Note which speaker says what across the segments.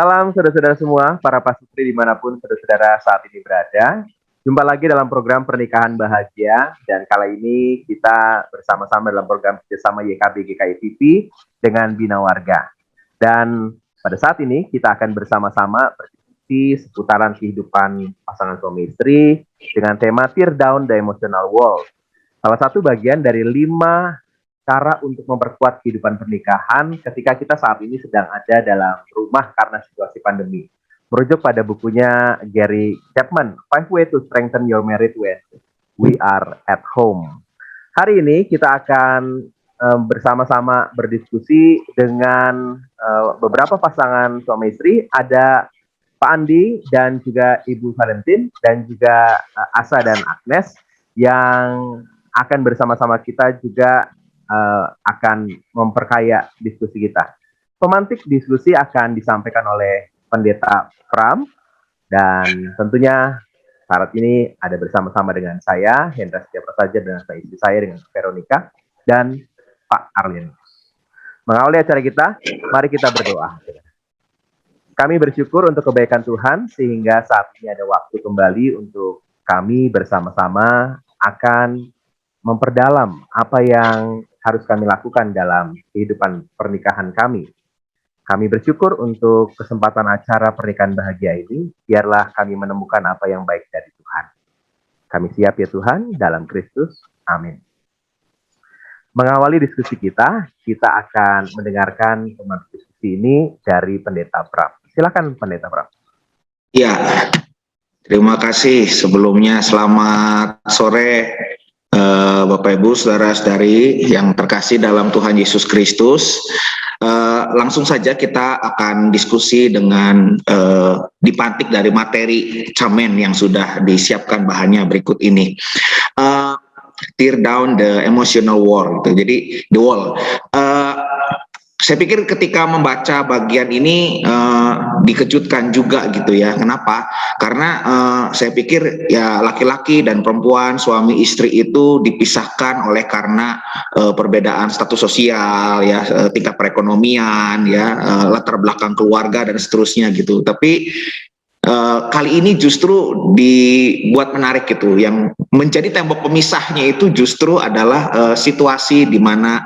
Speaker 1: Salam saudara-saudara semua, para pasutri dimanapun saudara-saudara saat ini berada. Jumpa lagi dalam program Pernikahan Bahagia, dan kali ini kita bersama-sama dalam program kerjasama YKB GKI TV dengan Bina Warga. Dan pada saat ini kita akan bersama-sama berdiskusi seputaran kehidupan pasangan suami istri dengan tema Tear Down the Emotional Wall. Salah satu bagian dari 5 cara untuk memperkuat kehidupan pernikahan ketika kita saat ini sedang ada dalam rumah karena situasi pandemi. Merujuk pada bukunya Gary Chapman, 5 Ways to Strengthen Your Marriage When We Are at Home. Hari ini kita akan bersama-sama berdiskusi dengan beberapa pasangan suami istri. Ada Pak Andi dan juga Ibu Valentin dan juga Asa dan Agnes yang akan bersama-sama kita juga akan memperkaya diskusi kita. Pemantik diskusi akan disampaikan oleh Pendeta Pram, dan tentunya saat ini ada bersama-sama dengan saya, Hendra Setia Prasaja, dengan istri saya, dengan Veronica, dan Pak Arlin. Mengawali acara kita, mari kita berdoa. Kami bersyukur untuk kebaikan Tuhan, sehingga saat ini ada waktu kembali untuk kami bersama-sama akan memperdalam apa yang harus kami lakukan dalam kehidupan pernikahan kami. Kami bersyukur untuk kesempatan acara Pernikahan Bahagia ini, biarlah kami menemukan apa yang baik dari Tuhan. Kami siap ya Tuhan, dalam Kristus. Amin. Mengawali diskusi kita akan mendengarkan teman diskusi ini dari Pendeta Pram. Silakan Pendeta Pram.
Speaker 2: Ya, terima kasih sebelumnya. Selamat sore Bapak Ibu, saudara-saudari yang terkasih dalam Tuhan Yesus Kristus. Langsung saja kita akan diskusi dengan dipantik dari materi Camen yang sudah disiapkan bahannya berikut ini. Tear down the emotional wall, gitu. Jadi the wall. Saya pikir ketika membaca bagian ini dikejutkan juga gitu ya. Kenapa? Karena saya pikir ya laki-laki dan perempuan, suami istri itu dipisahkan oleh karena perbedaan status sosial ya, tingkat perekonomian ya, latar belakang keluarga dan seterusnya gitu. Tapi kali ini justru dibuat menarik gitu. Yang menjadi tembok pemisahnya itu justru adalah situasi di mana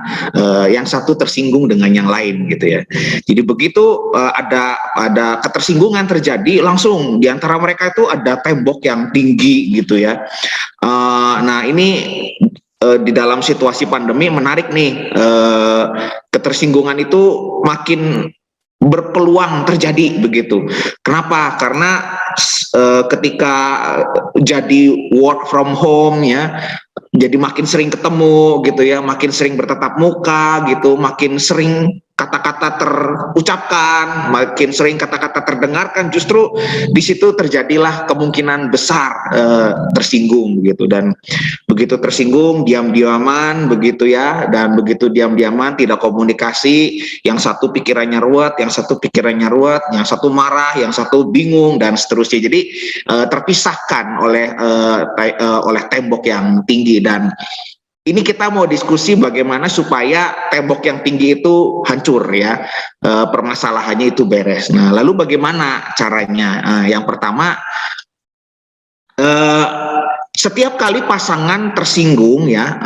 Speaker 2: yang satu tersinggung dengan yang lain gitu ya. Jadi begitu ada ketersinggungan terjadi, langsung di antara mereka itu ada tembok yang tinggi gitu ya. Nah ini di dalam situasi pandemi menarik nih, ketersinggungan itu makin berpeluang terjadi begitu. Kenapa? Karena ketika jadi work from home ya, jadi makin sering ketemu gitu ya, makin sering bertatap muka gitu, makin sering kata-kata terucapkan, makin sering kata-kata terdengarkan, justru di situ terjadilah kemungkinan besar tersinggung gitu. Dan begitu tersinggung, diam-diaman begitu ya, dan begitu diam-diaman tidak komunikasi, yang satu pikirannya ruwet, yang satu pikirannya ruwet, yang satu marah, yang satu bingung dan seterusnya. Jadi terpisahkan oleh tembok yang tinggi. Dan ini kita mau diskusi bagaimana supaya tembok yang tinggi itu hancur ya, permasalahannya itu beres. Nah, lalu bagaimana caranya? Yang pertama, setiap kali pasangan tersinggung ya,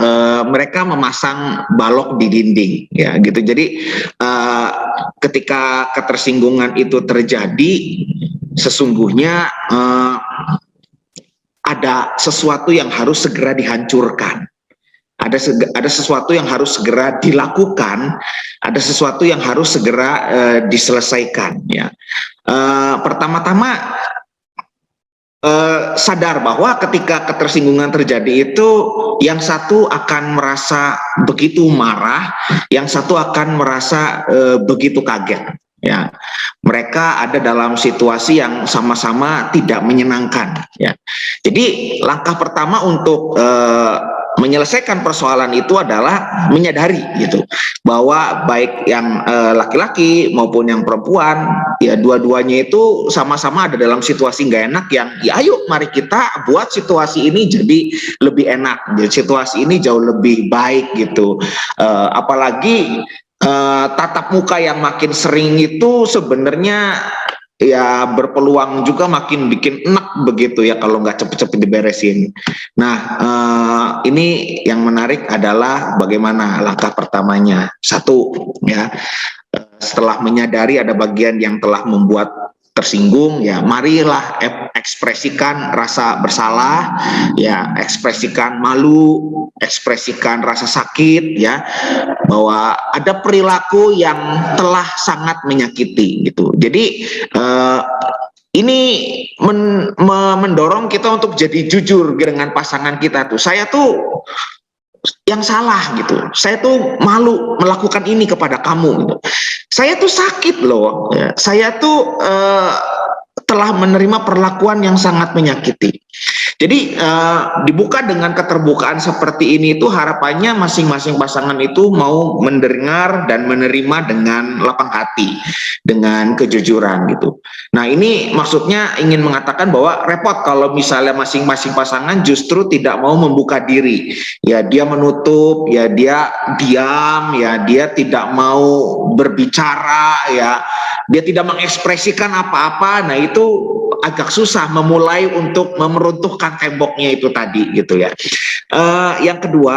Speaker 2: mereka memasang balok di dinding ya gitu. Jadi ketika ketersinggungan itu terjadi, sesungguhnya ada sesuatu yang harus segera dihancurkan. Ada sesuatu yang harus segera dilakukan, ada sesuatu yang harus segera diselesaikan ya. Pertama-tama sadar bahwa ketika ketersinggungan terjadi itu, yang satu akan merasa begitu marah, yang satu akan merasa begitu kaget ya. Mereka ada dalam situasi yang sama-sama tidak menyenangkan ya. Jadi langkah pertama untuk menyelesaikan persoalan itu adalah menyadari gitu bahwa baik yang laki-laki maupun yang perempuan ya, dua-duanya itu sama-sama ada dalam situasi nggak enak yang ya ayo mari kita buat situasi ini jadi lebih enak, jadi situasi ini jauh lebih baik gitu. Apalagi tatap muka yang makin sering itu sebenarnya ya berpeluang juga makin bikin enak begitu ya kalau nggak cepet-cepet diberesin. Nah, ini yang menarik adalah bagaimana langkah pertamanya. Satu, ya, setelah menyadari ada bagian yang telah membuat tersinggung, ya marilah ekspresikan rasa bersalah, ya ekspresikan malu, ekspresikan rasa sakit, ya bahwa ada perilaku yang telah sangat menyakiti gitu. Jadi ini mendorong kita untuk jadi jujur dengan pasangan kita tuh. Saya tuh yang salah gitu. Saya tuh malu melakukan ini kepada kamu gitu. Saya tuh sakit loh. Ya. Saya tuh telah menerima perlakuan yang sangat menyakiti. Jadi dibuka dengan keterbukaan seperti ini itu harapannya masing-masing pasangan itu mau mendengar dan menerima dengan lapang hati, dengan kejujuran gitu. Nah ini maksudnya ingin mengatakan bahwa repot kalau misalnya masing-masing pasangan justru tidak mau membuka diri. Ya dia menutup, ya dia diam, ya dia tidak mau berbicara, ya dia tidak mengekspresikan apa-apa. Nah itu agak susah memulai untuk meruntuhkan temboknya itu tadi gitu ya. Yang kedua,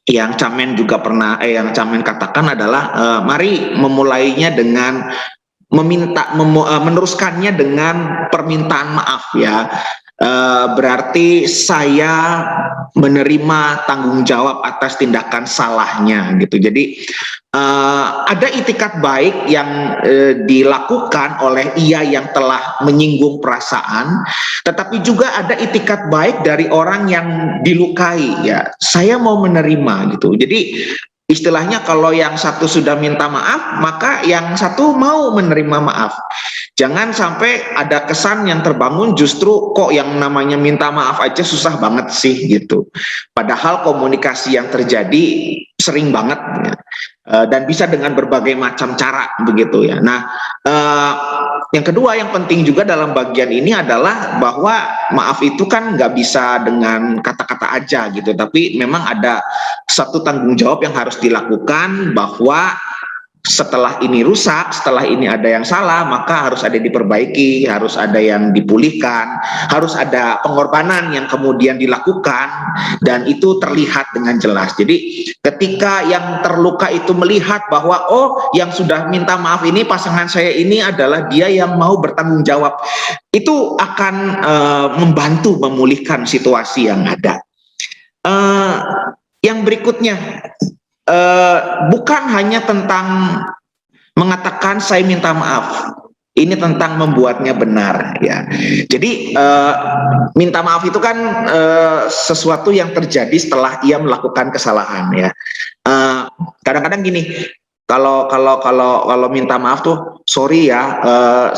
Speaker 2: yang Camen juga pernah yang Camen katakan adalah mari memulainya dengan meneruskannya dengan permintaan maaf ya. Berarti saya menerima tanggung jawab atas tindakan salahnya gitu. Jadi ada itikat baik yang dilakukan oleh ia yang telah menyinggung perasaan, tetapi juga ada itikat baik dari orang yang dilukai ya. Saya mau menerima gitu. Jadi istilahnya kalau yang satu sudah minta maaf, maka yang satu mau menerima maaf. Jangan sampai ada kesan yang terbangun justru kok yang namanya minta maaf aja susah banget sih gitu. Padahal komunikasi yang terjadi sering banget ya. Dan bisa dengan berbagai macam cara begitu ya. Nah, yang kedua yang penting juga dalam bagian ini adalah bahwa maaf itu kan nggak bisa dengan kata-kata aja gitu, tapi memang ada satu tanggung jawab yang harus dilakukan bahwa setelah ini rusak, setelah ini ada yang salah, maka harus ada diperbaiki, harus ada yang dipulihkan, harus ada pengorbanan yang kemudian dilakukan, dan itu terlihat dengan jelas. Jadi ketika yang terluka itu melihat bahwa oh yang sudah minta maaf ini pasangan saya ini adalah dia yang mau bertanggung jawab, itu akan membantu memulihkan situasi yang ada. Yang berikutnya, bukan hanya tentang mengatakan saya minta maaf, ini tentang membuatnya benar ya. Jadi minta maaf itu kan sesuatu yang terjadi setelah ia melakukan kesalahan ya. Kadang-kadang gini, kalau minta maaf tuh sorry ya,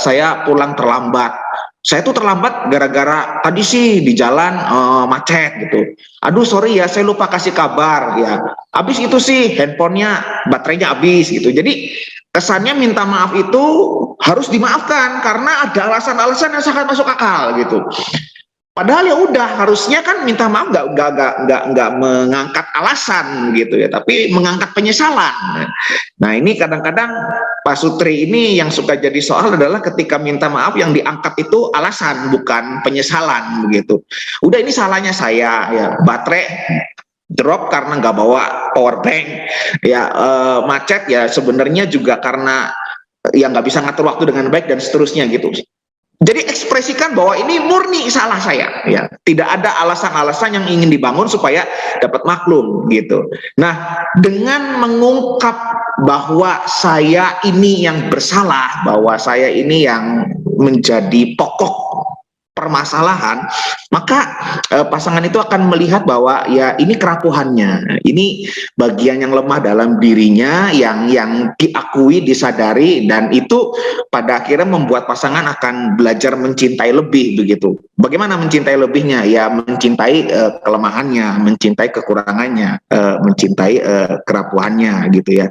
Speaker 2: saya pulang terlambat. Saya tuh terlambat gara-gara tadi sih di jalan macet gitu. Aduh sorry ya, saya lupa kasih kabar ya. Habis itu sih handphonenya baterainya habis gitu. Jadi kesannya minta maaf itu harus dimaafkan karena ada alasan-alasan yang sangat masuk akal gitu. Padahal ya udah harusnya kan minta maaf nggak mengangkat alasan gitu ya, tapi mengangkat penyesalan. Nah ini kadang-kadang Pak Sutri ini yang suka jadi soal adalah ketika minta maaf yang diangkat itu alasan bukan penyesalan begitu. Udah ini salahnya saya ya, baterai drop karena nggak bawa power bank ya, macet ya sebenarnya juga karena ya nggak bisa ngatur waktu dengan baik dan seterusnya gitu. Jadi ekspresikan bahwa ini murni salah saya ya, tidak ada alasan-alasan yang ingin dibangun supaya dapat maklum gitu. Nah dengan mengungkap bahwa saya ini yang bersalah, bahwa saya ini yang menjadi pokok permasalahan, maka pasangan itu akan melihat bahwa ya ini kerapuhannya, ini bagian yang lemah dalam dirinya yang diakui, disadari, dan itu pada akhirnya membuat pasangan akan belajar mencintai lebih begitu. Bagaimana mencintai lebihnya? Ya mencintai kelemahannya, mencintai kekurangannya, mencintai kerapuhannya gitu ya.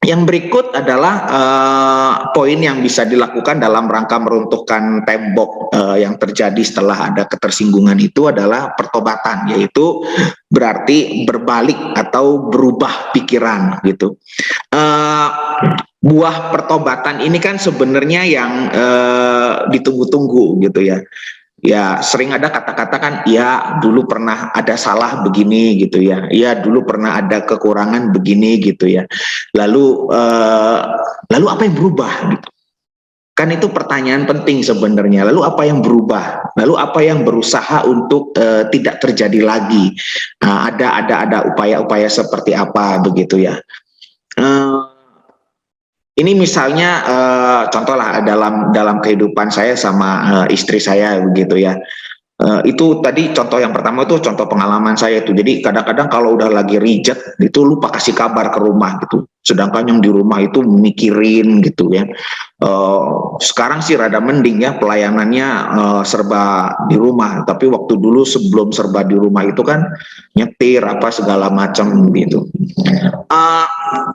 Speaker 2: Yang berikut adalah poin yang bisa dilakukan dalam rangka meruntuhkan tembok yang terjadi setelah ada ketersinggungan itu adalah pertobatan, yaitu berarti berbalik atau berubah pikiran gitu. buah pertobatan ini kan sebenarnya yang ditunggu-tunggu gitu ya. Ya sering ada kata-kata kan, ya dulu pernah ada salah begini gitu ya, ya dulu pernah ada kekurangan begini gitu ya. Lalu apa yang berubah gitu? Kan itu pertanyaan penting sebenarnya. Lalu apa yang berubah? Lalu apa yang berusaha untuk tidak terjadi lagi? Nah, ada upaya-upaya seperti apa begitu ya? Ini misalnya contoh lah dalam kehidupan saya sama istri saya begitu ya. Itu tadi contoh yang pertama itu contoh pengalaman saya itu. Jadi kadang-kadang kalau udah lagi reject itu lupa kasih kabar ke rumah gitu. Sedangkan yang di rumah itu mikirin gitu ya. Sekarang sih rada mending ya pelayanannya serba di rumah. Tapi waktu dulu sebelum serba di rumah itu kan nyetir apa segala macam gitu.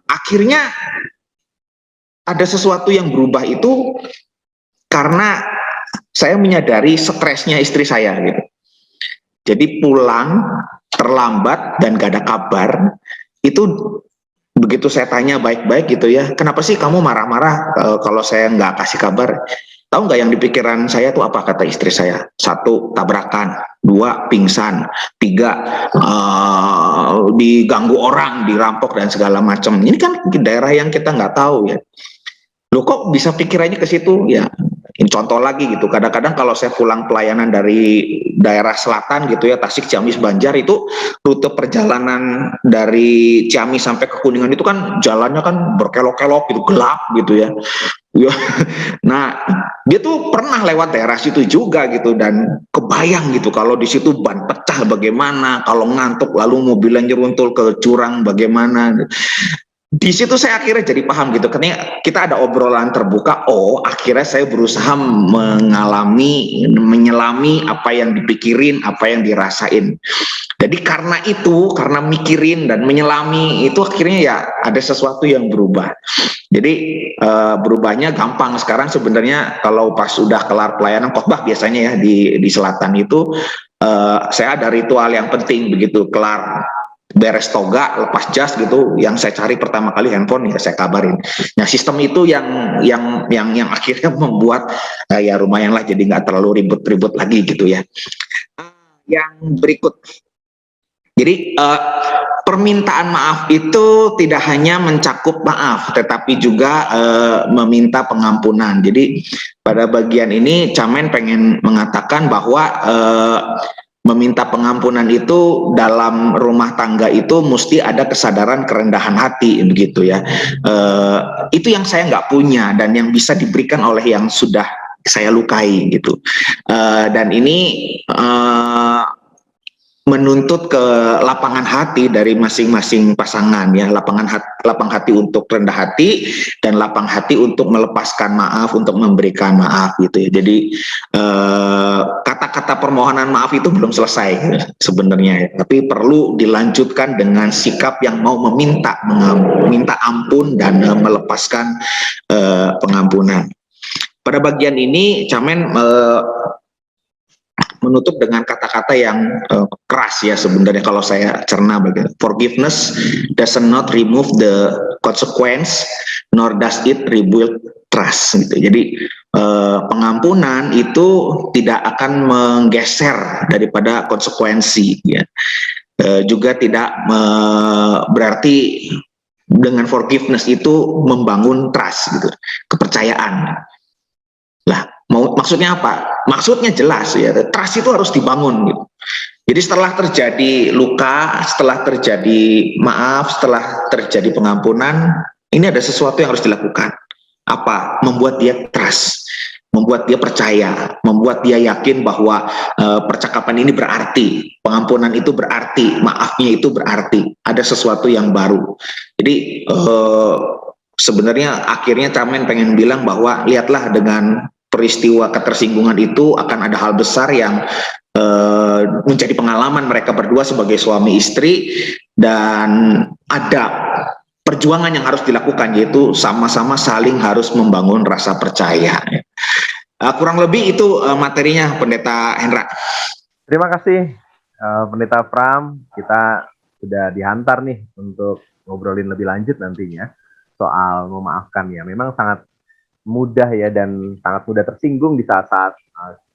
Speaker 2: Akhirnya ada sesuatu yang berubah itu karena saya menyadari stresnya istri saya gitu. Jadi pulang terlambat dan gak ada kabar, itu begitu saya tanya baik-baik gitu ya, kenapa sih kamu marah-marah kalau saya nggak kasih kabar? Tahu nggak yang di pikiran saya tuh apa, kata istri saya? 1, tabrakan. 2, pingsan. 3, diganggu orang, dirampok dan segala macam. Ini kan daerah yang kita nggak tahu ya. Loh kok bisa pikirannya ke situ? Ya, ini contoh lagi gitu. Kadang-kadang kalau saya pulang pelayanan dari daerah selatan gitu ya, Tasik, Ciamis, Banjar, itu rute perjalanan dari Ciamis sampai ke Kuningan itu kan jalannya kan berkelok-kelok gitu, gelap gitu ya. Nah, dia tuh pernah lewat daerah situ juga gitu dan kebayang gitu kalau di situ ban pecah bagaimana, kalau ngantuk lalu mobilnya nyeruntul ke jurang bagaimana. Di situ saya akhirnya jadi paham gitu, ketika kita ada obrolan terbuka, oh akhirnya saya berusaha menyelami apa yang dipikirin, apa yang dirasain. Jadi karena mikirin dan menyelami itu akhirnya ya ada sesuatu yang berubah. Jadi berubahnya gampang. Sekarang sebenarnya kalau pas udah kelar pelayanan khotbah biasanya ya di selatan itu saya ada ritual yang penting begitu kelar beres toga, lepas jas gitu, yang saya cari pertama kali handphone ya saya kabarin. Nah sistem itu yang akhirnya membuat ya lumayanlah jadi nggak terlalu ribut-ribut lagi gitu ya. Yang berikut, jadi permintaan maaf itu tidak hanya mencakup maaf, tetapi juga meminta pengampunan. Jadi pada bagian ini Camen pengen mengatakan bahwa meminta pengampunan itu dalam rumah tangga itu mesti ada kesadaran kerendahan hati begitu ya. Itu yang saya nggak punya dan yang bisa diberikan oleh yang sudah saya lukai gitu. Dan ini menuntut ke lapangan hati dari masing-masing pasangan ya, lapang hati untuk rendah hati dan lapang hati untuk melepaskan maaf, untuk memberikan maaf gitu ya. Jadi kata-kata permohonan maaf itu belum selesai sebenarnya ya, tapi perlu dilanjutkan dengan sikap yang mau minta ampun dan melepaskan pengampunan. Pada bagian ini Camen menutup dengan kata-kata yang keras ya sebenarnya kalau saya cerna bagian. Forgiveness does not remove the consequence nor does it rebuild trust gitu. Jadi pengampunan itu tidak akan menggeser daripada konsekuensi ya. Juga tidak berarti dengan forgiveness itu membangun trust gitu, kepercayaan. Lah, maksudnya apa? Maksudnya jelas ya, trust itu harus dibangun gitu. Jadi setelah terjadi luka, setelah terjadi maaf, setelah terjadi pengampunan, ini ada sesuatu yang harus dilakukan. Apa? Membuat dia trust, membuat dia percaya, membuat dia yakin bahwa percakapan ini berarti, pengampunan itu berarti, maafnya itu berarti, ada sesuatu yang baru. Jadi sebenarnya akhirnya Camen pengen bilang bahwa lihatlah dengan peristiwa ketersinggungan itu akan ada hal besar yang menjadi pengalaman mereka berdua sebagai suami istri dan ada perjuangan yang harus dilakukan yaitu sama-sama saling harus membangun rasa percaya. Kurang lebih itu materinya Pendeta Hendra.
Speaker 1: Terima kasih Pendeta Pram, kita sudah dihantar nih untuk ngobrolin lebih lanjut nantinya. soal memaafkan ya. Memang sangat mudah ya dan sangat mudah tersinggung di saat-saat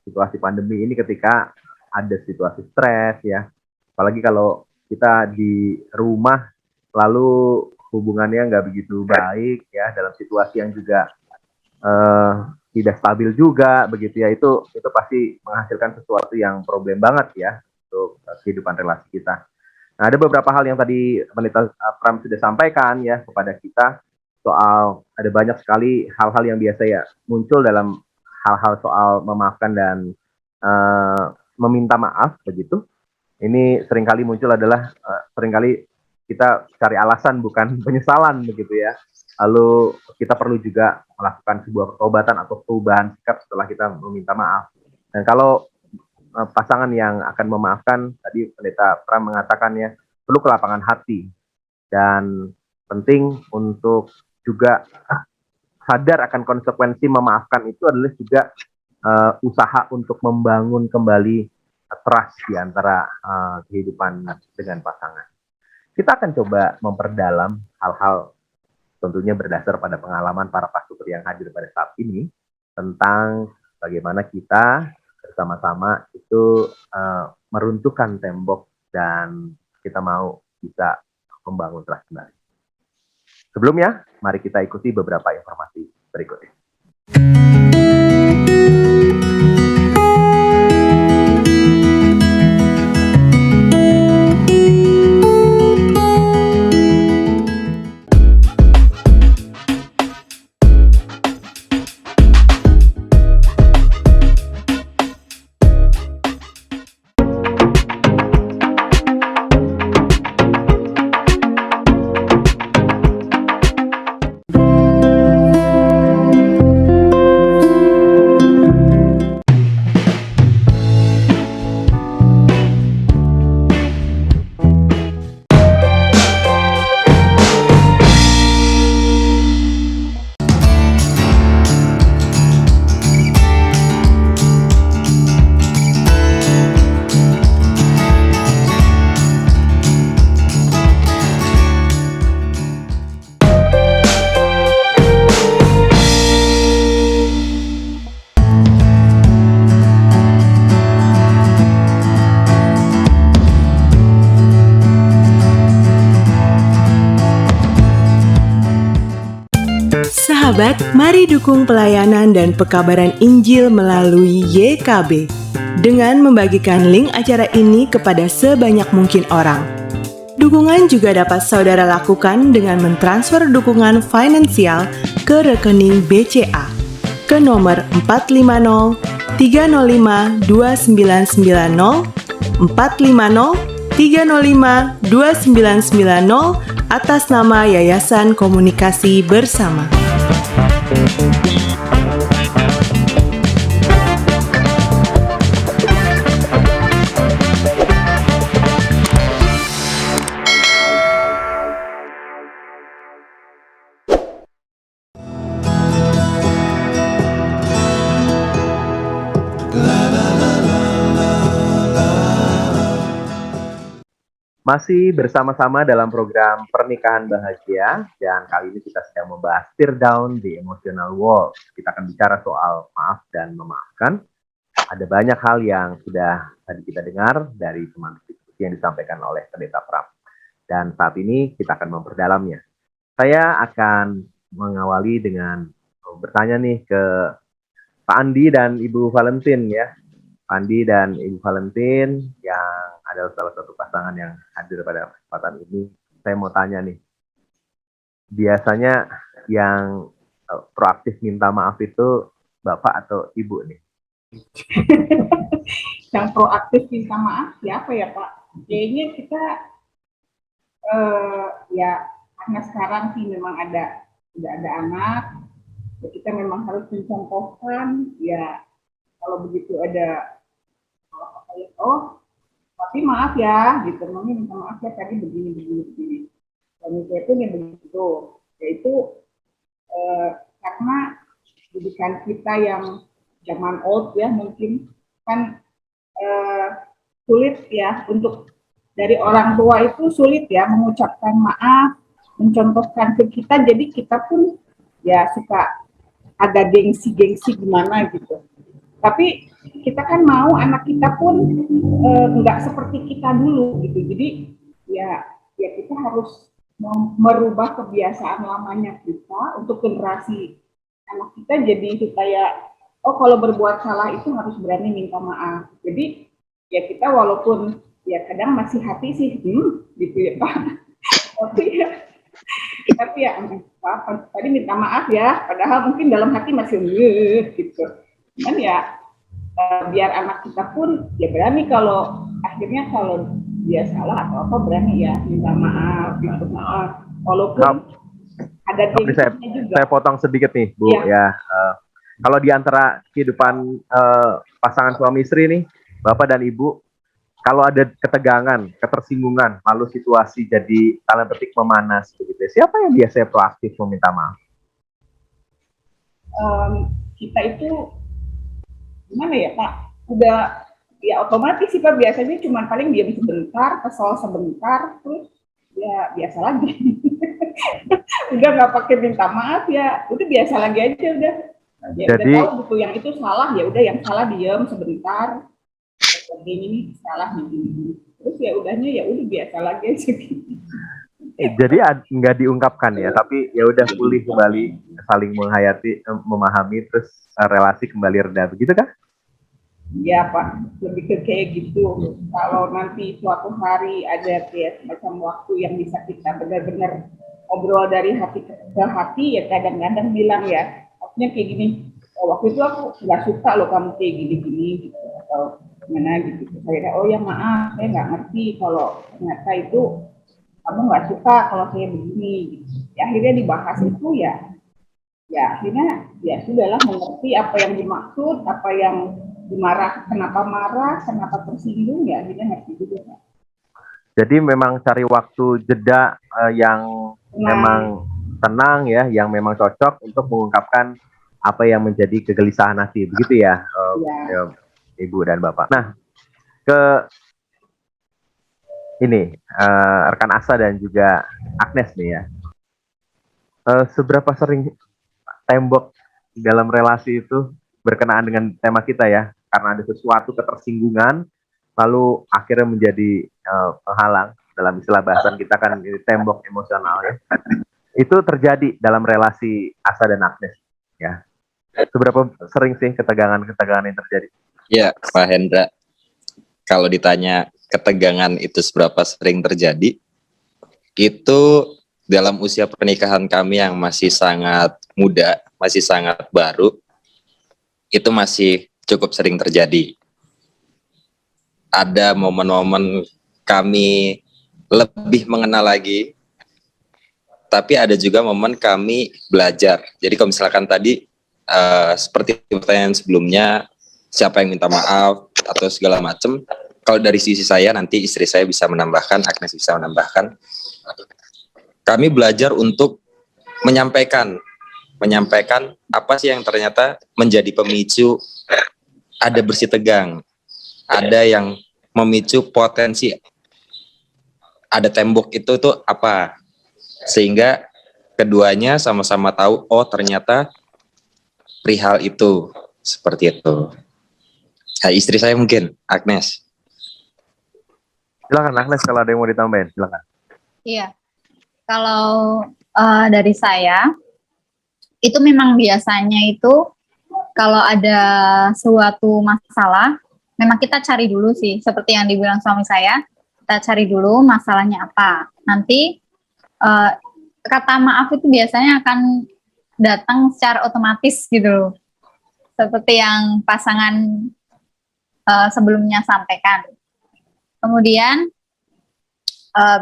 Speaker 1: situasi pandemi ini ketika ada situasi stres ya. Apalagi kalau kita di rumah lalu hubungannya nggak begitu baik ya dalam situasi yang juga eh, tidak stabil juga begitu ya, itu pasti menghasilkan sesuatu yang problem banget ya untuk kehidupan relasi kita. Nah, ada beberapa hal yang tadi Pendeta Pram sudah sampaikan ya kepada kita soal ada banyak sekali hal-hal yang biasa ya muncul dalam hal-hal soal memaafkan dan meminta maaf begitu. Ini seringkali muncul adalah seringkali kita cari alasan bukan penyesalan begitu ya. Lalu kita perlu juga melakukan sebuah pertobatan atau perubahan sikap setelah kita meminta maaf. Dan kalau pasangan yang akan memaafkan, tadi Pendeta Pram mengatakannya, perlu kelapangan hati. Dan penting untuk juga sadar akan konsekuensi memaafkan itu adalah juga usaha untuk membangun kembali trust di antara kehidupan dengan pasangan. Kita akan coba memperdalam hal-hal tentunya berdasar pada pengalaman para pastor yang hadir pada saat ini tentang bagaimana kita bersama-sama itu meruntuhkan tembok dan kita mau bisa membangun trust kembali. Sebelumnya, mari kita ikuti beberapa informasi berikut ini.
Speaker 3: Sahabat, mari dukung pelayanan dan pekabaran Injil melalui YKB dengan membagikan link acara ini kepada sebanyak mungkin orang. Dukungan juga dapat saudara lakukan dengan mentransfer dukungan finansial ke rekening BCA ke nomor 450 305 2990 450 305 2990 atas nama Yayasan Komunikasi Bersama.
Speaker 1: Masih bersama-sama dalam program Pernikahan Bahagia, dan kali ini kita sedang membahas Tear Down the Emotional Wall. Kita akan bicara soal maaf dan memaafkan. Ada banyak hal yang sudah tadi kita dengar dari teman diskusi yang disampaikan oleh Pendeta Pram. Dan saat ini kita akan memperdalamnya. Saya akan mengawali dengan bertanya nih ke Pak Andi dan Ibu Valentin ya. Andi dan Ibu Valentin yang adalah salah satu pasangan yang hadir pada kesempatan ini. Saya mau tanya nih, biasanya yang proaktif minta maaf itu Bapak atau Ibu nih?
Speaker 4: Yang proaktif minta maaf siapa ya Pak? Kayaknya kita ya karena sekarang sih memang udah ada anak, ya kita memang harus mencontohkan ya kalau begitu ada oh tapi maaf ya gitu, mami minta maaf ya tadi begini. Suami saya pun yang begitu, yaitu karena didikan kita yang zaman old ya mungkin kan sulit ya untuk dari orang tua itu sulit ya mengucapkan maaf mencontohkan ke kita, jadi kita pun ya suka ada gengsi-gengsi gimana gitu. Tapi kita kan mau anak kita pun nggak seperti kita dulu gitu. Jadi ya kita harus merubah kebiasaan lamanya kita untuk generasi anak kita, jadi kayak oh kalau berbuat salah itu harus berani minta maaf. Jadi ya kita walaupun ya kadang masih hati sih gitu ya Pak. tapi ya Pak, tadi minta maaf ya, padahal mungkin dalam hati masih gitu. Kan ya biar anak kita pun ya berani kalau akhirnya kalau dia salah atau apa berani ya minta maaf, minta maaf. Walaupun ada
Speaker 1: saya
Speaker 4: juga.
Speaker 1: potong sedikit nih Bu ya. Kalau di antara kehidupan pasangan suami istri nih, Bapak dan Ibu, kalau ada ketegangan, ketersinggungan, lalu situasi jadi tanda petik memanas begitu, siapa yang biasanya proaktif meminta maaf?
Speaker 4: Kita itu gimana ya Pak? Udah ya otomatis sih Pak, biasanya cuma paling diam sebentar, kesal sebentar, terus ya biasa lagi. Udah nggak pakai minta maaf ya, udah biasa lagi aja udah. Ya, jadi udah tahu buku yang itu salah, ya udah yang salah diam sebentar. Ini salah nih. Terus ya udahnya ya udah biasa lagi aja.
Speaker 1: Jadi nggak diungkapkan ya, tapi ya udah pulih kembali, saling menghayati, memahami, terus relasi kembali reda, begitu kan?
Speaker 4: Ya Pak, lebih ke kayak gitu. Kalau nanti suatu hari ada kayak semacam waktu yang bisa kita benar-benar ngobrol dari hati ke hati, ya kadang-kadang bilang ya, maksudnya kayak gini, oh, waktu itu aku nggak suka loh kamu kayak gini-gini gitu, atau gimana gitu. Saya oh ya maaf, saya nggak ngerti kalau ternyata itu kamu nggak suka kalau saya begini. Gitu. Ya, akhirnya dibahas itu ya akhirnya ya sudahlah mengerti apa yang dimaksud, apa yang dimarah, kenapa tersinggung, ya akhirnya ngerti juga.
Speaker 1: Jadi memang cari waktu jeda yang memang tenang ya, yang memang cocok untuk mengungkapkan apa yang menjadi kegelisahan hati, begitu ya, ya Ibu dan Bapak. Nah, ke ini rekan Asa dan juga Agnes nih ya, seberapa sering tembok dalam relasi itu berkenaan dengan tema kita ya, karena ada sesuatu ketersinggungan, lalu akhirnya menjadi penghalang, dalam istilah bahasan kita kan ini tembok emosional ya. Itu terjadi dalam relasi Asa dan Agnes ya. Seberapa sering sih ketegangan-ketegangan yang terjadi?
Speaker 5: Ya, Pak Hendra, kalau ditanya ketegangan itu seberapa sering terjadi, itu dalam usia pernikahan kami yang masih sangat muda, masih sangat baru, itu masih cukup sering terjadi. Ada momen-momen kami lebih mengenal lagi, tapi ada juga momen kami belajar. Jadi kalau misalkan tadi seperti pertanyaan sebelumnya, siapa yang minta maaf atau segala macam, kalau dari sisi saya nanti istri saya bisa menambahkan, Agnes bisa menambahkan, kami belajar untuk menyampaikan apa sih yang ternyata menjadi pemicu ada bersih tegang, ada yang memicu potensi ada tembok itu tuh apa, sehingga keduanya sama-sama tahu oh ternyata perihal itu seperti itu. Nah, istri saya mungkin Agnes.
Speaker 1: Silakan Agnes, kalau ada yang mau ditambahin silakan.
Speaker 6: Iya, kalau dari saya itu memang biasanya itu kalau ada suatu masalah, memang kita cari dulu sih, seperti yang dibilang suami saya, kita cari dulu masalahnya apa. Nanti kata maaf itu biasanya akan datang secara otomatis gitu, seperti yang pasangan sebelumnya sampaikan. Kemudian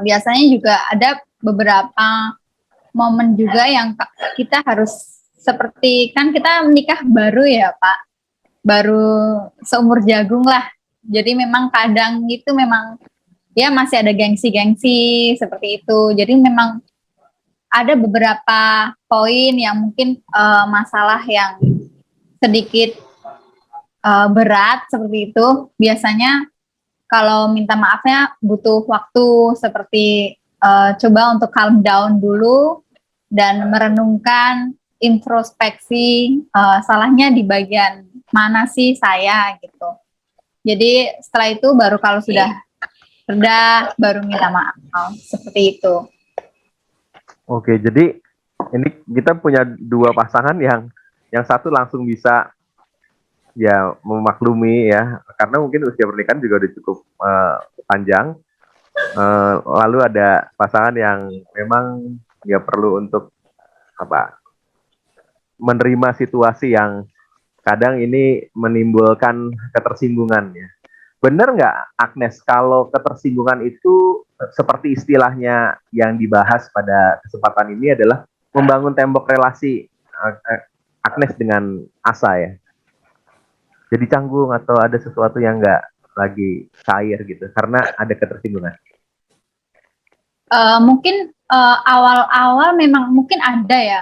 Speaker 6: biasanya juga ada beberapa momen juga yang kita harus, seperti kan kita menikah baru ya Pak, baru seumur jagung lah. Jadi memang kadang itu memang ya masih ada gengsi-gengsi seperti itu. Jadi memang ada beberapa poin yang mungkin masalah yang sedikit berat seperti itu. Biasanya kalau minta maafnya butuh waktu, seperti coba untuk calm down dulu dan merenungkan introspeksi salahnya di bagian mana sih saya gitu. Jadi setelah itu baru kalau sudah reda baru minta maaf seperti itu.
Speaker 1: Oke, jadi ini kita punya dua pasangan yang satu langsung bisa ya memaklumi ya, karena mungkin usia pernikahan juga udah cukup panjang. Lalu ada pasangan yang memang ya perlu untuk apa menerima situasi yang kadang ini menimbulkan ketersinggungan ya. Benar nggak Agnes kalau ketersinggungan itu seperti istilahnya yang dibahas pada kesempatan ini adalah membangun tembok relasi Agnes dengan Asa ya? Jadi canggung atau ada sesuatu yang nggak lagi cair gitu karena ada ketersinggungan?
Speaker 6: Mungkin awal-awal memang mungkin ada ya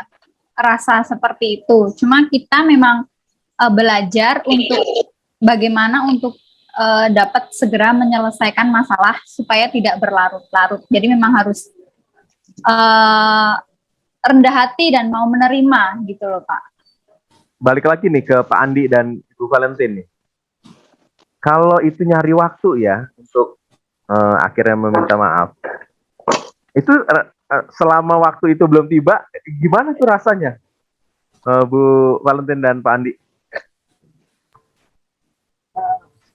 Speaker 6: rasa seperti itu. Cuma kita memang belajar untuk bagaimana untuk dapat segera menyelesaikan masalah supaya tidak berlarut-larut. Jadi memang harus rendah hati dan mau menerima gitu loh Pak.
Speaker 1: Balik lagi nih ke Pak Andi dan Ibu Valentin nih. Kalau itu nyari waktu ya untuk akhirnya meminta maaf, itu selama waktu itu belum tiba, gimana tuh rasanya, Bu Valentin dan Pak Andi?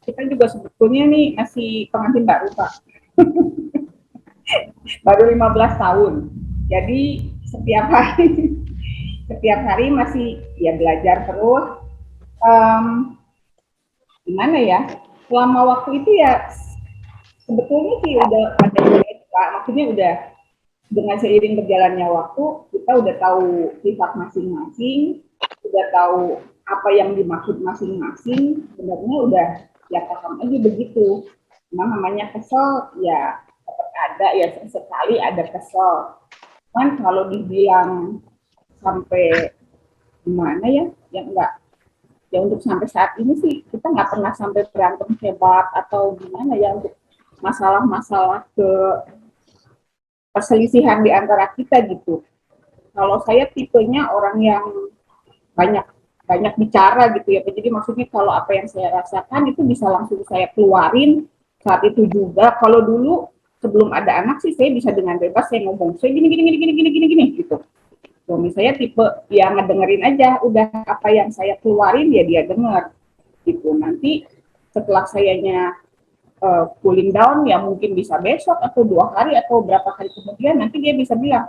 Speaker 4: Kita juga sebetulnya nih masih pengantin baru Pak. Baru 15 tahun. Jadi setiap hari masih ya belajar terus. Gimana ya? Selama waktu itu ya sebetulnya sih udah ada Pak. Maksudnya udah dengan seiring berjalannya waktu kita udah tahu sifat masing-masing, udah tahu apa yang dimaksud masing-masing. Sebenarnya udah ya paham aja begitu. Namanya kesel ya tetap ada ya, sekali ada kesel. Cuman kalau dibilang sampai gimana ya enggak ya, untuk sampai saat ini sih kita nggak pernah sampai berantem hebat atau gimana ya untuk masalah-masalah perselisihan di antara kita gitu. Kalau saya tipenya orang yang banyak bicara gitu ya. Jadi maksudnya kalau apa yang saya rasakan itu bisa langsung saya keluarin saat itu juga. Kalau dulu sebelum ada anak sih saya bisa dengan bebas saya ngomong, saya gini gitu. Suami saya tipe yang ngedengerin aja, udah apa yang saya keluarin ya dia denger gitu. Nanti setelah sayanya cooling down ya mungkin bisa besok atau 2 hari atau berapa hari kemudian nanti dia bisa bilang,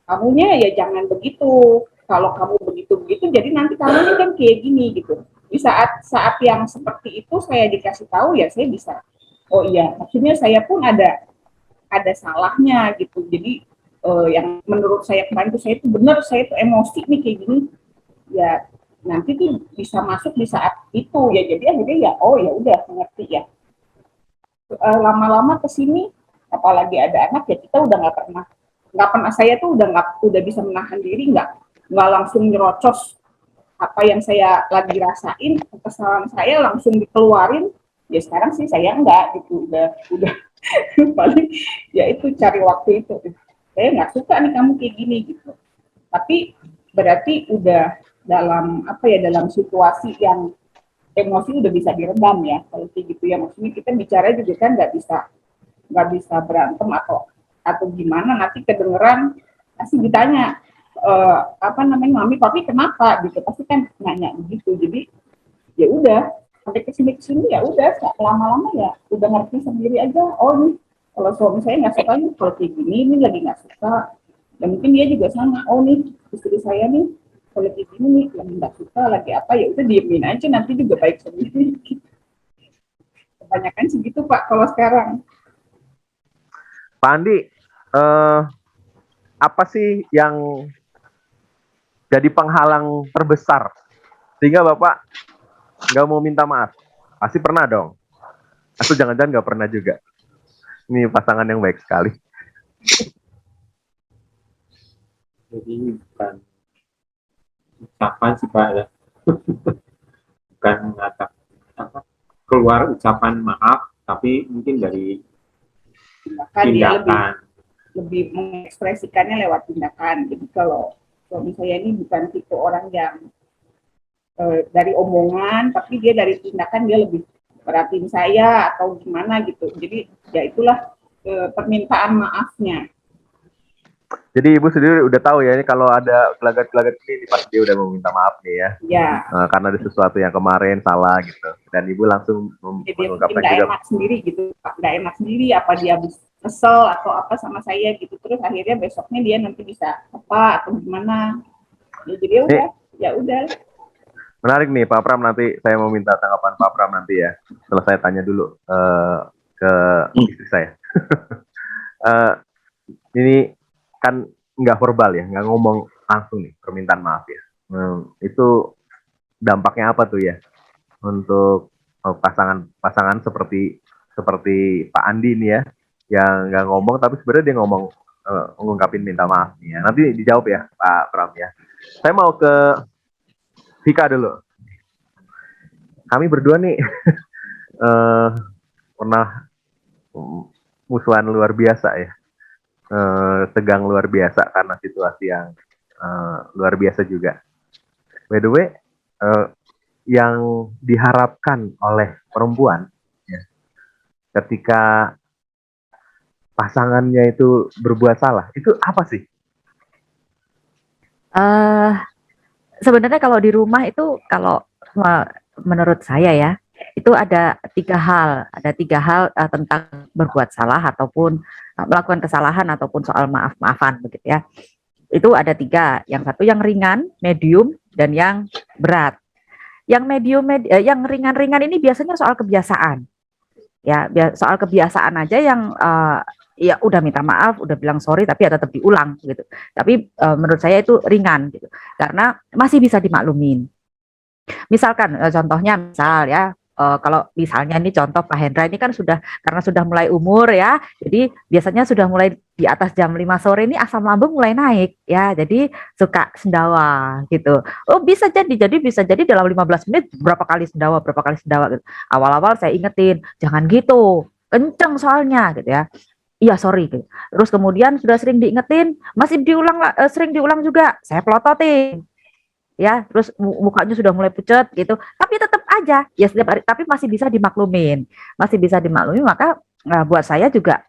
Speaker 4: kamunya ya jangan begitu, kalau kamu begitu jadi nanti kamu kan kayak gini gitu. Di saat yang seperti itu saya dikasih tahu ya saya bisa, oh iya maksudnya saya pun ada salahnya gitu. Jadi yang menurut saya kemarin itu saya itu benar, saya itu emosi nih kayak gini ya, nanti tuh bisa masuk di saat itu ya. Jadi akhirnya ya oh ya udah mengerti ya. Lama-lama kesini apalagi ada anak ya kita udah nggak pernah saya tuh udah bisa menahan diri, nggak langsung nyerocos apa yang saya lagi rasain, kesalahan saya langsung dikeluarin ya. Sekarang sih saya enggak gitu, udah paling ya itu cari waktu itu, saya nggak suka nih kamu kayak gini gitu. Tapi berarti udah dalam situasi yang emosi udah bisa diredam ya kalau kayak gitu ya. Maksudnya kita bicara juga kan nggak bisa berantem atau gimana, nanti kedengeran pasti ditanya mami papi kenapa gitu, pasti kan nanya begitu. Jadi ya udah sampai kesini ya udah lama-lama ya udah ngerti sendiri aja. Oh nih kalau suami saya nggak suka nih kalau kayak gini, ini lagi nggak suka. Dan mungkin dia juga sama, oh nih istri saya nih kalau kayak gini nih lagi nggak suka, lagi apa ya udah diemin aja, nanti juga baik sendiri. Kebanyakan segitu Pak kalau sekarang.
Speaker 1: Pak Andi, apa sih yang jadi penghalang terbesar sehingga Bapak nggak mau minta maaf? Pasti pernah dong. Atau jangan-jangan nggak pernah juga? Ini pasangan yang baik sekali.
Speaker 7: Jadi bukan ucapan sih Pak ya. Bukan keluar ucapan maaf, tapi mungkin dari tindakan.
Speaker 4: lebih mengekspresikannya lewat tindakan. Jadi kalau suami saya ini bukan tipe orang yang dari omongan, tapi dia dari tindakan dia lebih perhatiin saya atau gimana gitu. Jadi ya itulah permintaan maafnya.
Speaker 1: Jadi Ibu sendiri udah tahu ya, ini kalau ada gelagat-gelagat ini pasti dia udah mau minta maaf nih ya.
Speaker 4: Ya.
Speaker 1: Karena ada sesuatu yang kemarin salah gitu. Dan Ibu langsung mengungkapkan juga.
Speaker 4: Enak sendiri gitu, nggak enak sendiri, apa dia kesel atau apa sama saya gitu. Terus akhirnya besoknya dia nanti bisa apa atau gimana. Ya, jadi ya udah.
Speaker 1: Menarik nih Pak Pram, nanti saya mau minta tanggapan Pak Pram nanti ya. Setelah saya tanya dulu ke istri saya. Ini kan nggak verbal ya, nggak ngomong langsung nih permintaan maaf ya. Itu dampaknya apa tuh ya untuk pasangan seperti Pak Andi nih ya, yang nggak ngomong tapi sebenarnya dia ngomong ngungkapin minta maaf nih ya. Nanti dijawab ya Pak Pram ya. Saya mau ke Vika dulu. Kami berdua nih pernah musuhan luar biasa ya. Tegang luar biasa karena situasi yang luar biasa juga. By the way, yang diharapkan oleh perempuan ya, ketika pasangannya itu berbuat salah, itu apa sih?
Speaker 8: Sebenarnya kalau di rumah itu, kalau menurut saya ya, itu ada tiga hal tentang berbuat salah ataupun melakukan kesalahan ataupun soal maaf-maafan begitu ya. Itu ada tiga, yang satu yang ringan, medium, dan yang berat. Yang yang ringan-ringan ini biasanya soal kebiasaan. Ya, soal kebiasaan aja yang ya udah minta maaf, udah bilang sorry tapi ya tetap diulang gitu. Tapi menurut saya itu ringan gitu. Karena masih bisa dimaklumin. Misalkan contohnya ya, kalau misalnya ini contoh Pak Hendra ini kan karena sudah mulai umur ya, jadi biasanya sudah mulai di atas jam 5 sore ini asam lambung mulai naik ya, jadi suka sendawa gitu. Oh bisa jadi dalam 15 menit berapa kali sendawa gitu. Awal-awal saya ingetin jangan gitu, kenceng soalnya gitu ya. Iya sorry gitu. Terus kemudian sudah sering diingetin, masih sering diulang juga, saya pelototin ya, terus mukanya sudah mulai pucat gitu, tapi tetap aja ya setiap hari, tapi masih bisa dimaklumin, maka buat saya juga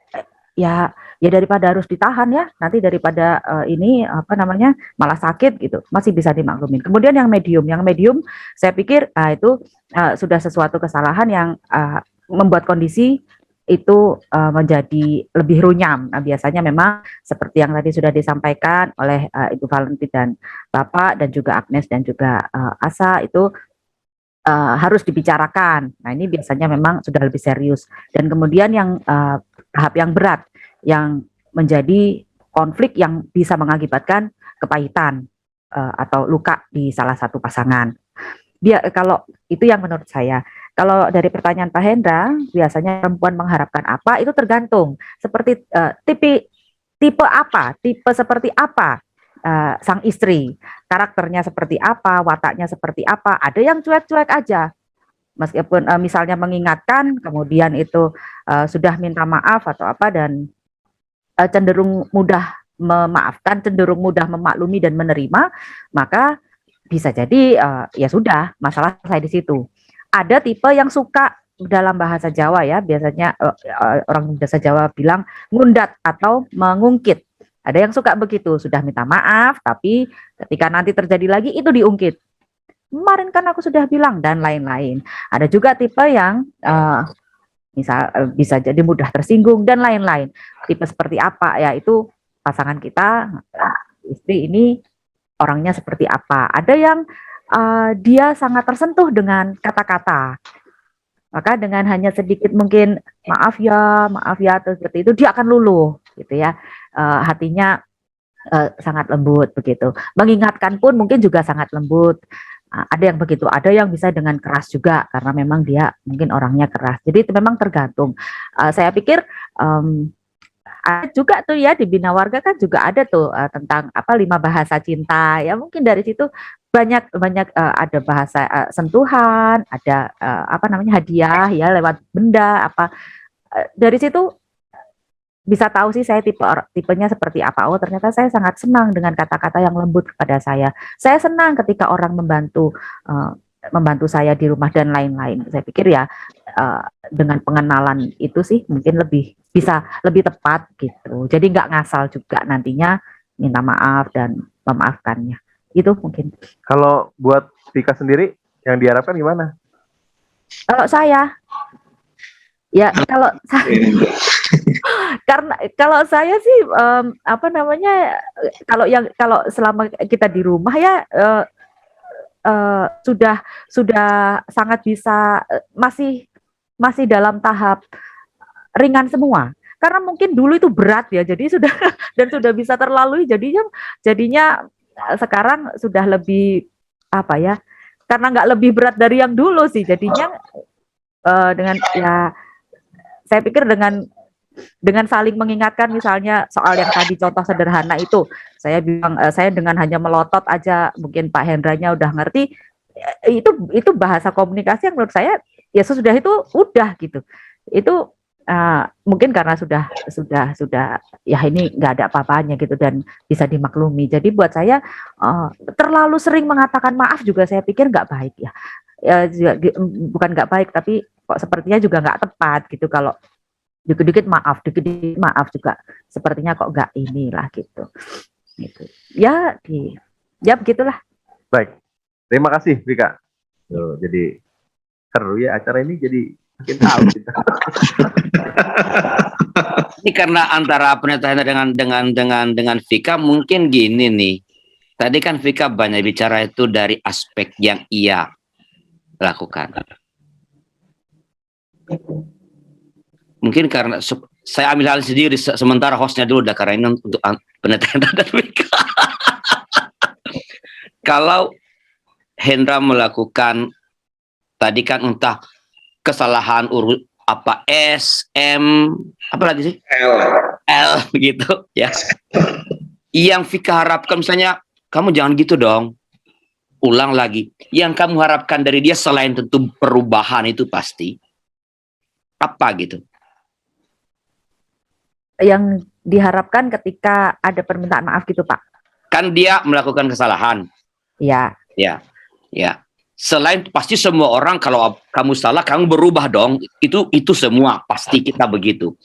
Speaker 8: ya daripada harus ditahan ya, nanti daripada ini apa namanya malah sakit gitu, masih bisa dimaklumin. Kemudian yang medium saya pikir itu sudah sesuatu kesalahan yang membuat kondisi itu menjadi lebih runyam. Nah, biasanya memang seperti yang tadi sudah disampaikan oleh Ibu Valenti dan Bapak dan juga Agnes dan juga Asa, itu harus dibicarakan. Nah, ini biasanya memang sudah lebih serius. Dan kemudian yang tahap yang berat, yang menjadi konflik yang bisa mengakibatkan kepahitan atau luka di salah satu pasangan. Kalau itu yang menurut saya. Kalau dari pertanyaan Pak Hendra, biasanya perempuan mengharapkan apa? Itu tergantung. Seperti tipe seperti apa sang istri, karakternya seperti apa, wataknya seperti apa. Ada yang cuek-cuek aja, meskipun misalnya mengingatkan, kemudian itu sudah minta maaf atau apa, dan cenderung mudah memaafkan, cenderung mudah memaklumi dan menerima, maka bisa jadi ya sudah, masalah selesai di situ. Ada tipe yang suka, dalam bahasa Jawa ya, biasanya orang bahasa Jawa bilang ngundat atau mengungkit. Ada yang suka begitu, sudah minta maaf, tapi ketika nanti terjadi lagi itu diungkit. Kemarin kan aku sudah bilang, dan lain-lain. Ada juga tipe yang bisa jadi mudah tersinggung dan lain-lain. Tipe seperti apa ya, itu pasangan kita, istri ini orangnya seperti apa. Ada yang dia sangat tersentuh dengan kata-kata, maka dengan hanya sedikit mungkin maaf ya atau seperti itu, dia akan luluh gitu ya, hatinya sangat lembut begitu. Mengingatkan pun mungkin juga sangat lembut. Ada yang begitu, ada yang bisa dengan keras juga karena memang dia mungkin orangnya keras. Jadi itu memang tergantung. Saya pikir ada juga tuh ya, di Bina Warga kan juga ada tuh tentang 5 bahasa cinta ya, mungkin dari situ banyak ada bahasa sentuhan, ada hadiah ya lewat benda dari situ bisa tahu sih saya tipenya seperti apa. Oh, ternyata saya sangat senang dengan kata-kata yang lembut kepada saya. Saya senang ketika orang membantu saya di rumah dan lain-lain. Saya pikir ya dengan pengenalan itu sih mungkin bisa lebih tepat gitu. Jadi nggak ngasal juga nantinya minta maaf dan memaafkannya. Itu mungkin.
Speaker 1: Kalau buat Vika sendiri yang diharapkan gimana?
Speaker 8: Kalau saya ya karena kalau saya sih kalau selama kita di rumah ya sudah sangat bisa masih dalam tahap ringan semua. Karena mungkin dulu itu berat ya, jadi sudah dan sudah bisa terlalui, jadinya sekarang sudah lebih apa ya? Karena nggak lebih berat dari yang dulu sih, jadinya dengan ya saya pikir dengan saling mengingatkan, misalnya soal yang tadi contoh sederhana itu, saya bilang saya dengan hanya melotot aja mungkin Pak Hendranya udah ngerti, itu bahasa komunikasi yang menurut saya ya sesudah itu udah gitu. Itu mungkin karena sudah ya ini nggak ada apa-apanya gitu dan bisa dimaklumi. Jadi buat saya terlalu sering mengatakan maaf juga saya pikir nggak baik ya. Bukan nggak baik tapi kok sepertinya juga nggak tepat gitu kalau dikit-dikit maaf juga sepertinya kok nggak inilah gitu. Ya begitulah.
Speaker 1: Baik, terima kasih Vika. Jadi seru ya acara ini, jadi makin tahu kita.
Speaker 9: Ini karena antara pendeta dengan Vika mungkin gini nih. Tadi kan Vika banyak bicara itu dari aspek yang ia lakukan. Mungkin karena saya ambil hal sendiri sementara hostnya dulu udah, karena ini untuk pendeta dan Vika. Kalau Hendra melakukan tadi kan entah kesalahan apa S, M, apa lagi sih? L begitu ya. Yang Vika harapkan misalnya, kamu jangan gitu dong. Ulang lagi. Yang kamu harapkan dari dia selain tentu perubahan itu pasti. Apa gitu?
Speaker 8: Yang diharapkan ketika ada permintaan maaf gitu, Pak.
Speaker 9: Kan dia melakukan kesalahan.
Speaker 8: Ya.
Speaker 9: Ya. Selain pasti semua orang kalau kamu salah kamu berubah dong, itu semua pasti kita begitu.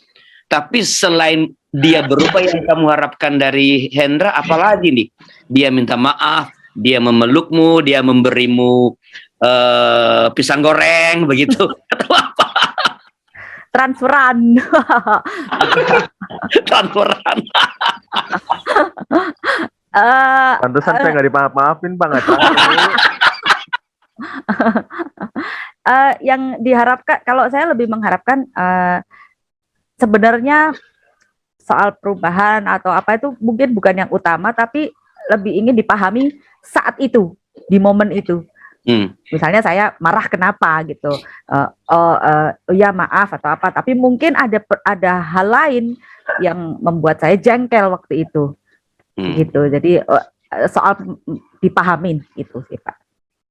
Speaker 9: Tapi selain dia berubah, yang kamu harapkan dari Hendra apalagi nih? Dia minta maaf, dia memelukmu, dia memberimu pisang goreng begitu atau apa?
Speaker 8: Transferan.
Speaker 9: Transferan.
Speaker 1: Pantesan saya nggak dimaaf-maafin Pak.
Speaker 8: Yang diharapkan, kalau saya lebih mengharapkan sebenarnya soal perubahan atau apa itu mungkin bukan yang utama, tapi lebih ingin dipahami saat itu, di momen itu. Misalnya saya marah kenapa gitu, ya maaf atau apa, tapi mungkin ada hal lain yang membuat saya jengkel waktu itu, gitu. Jadi soal dipahamin itu sih Pak.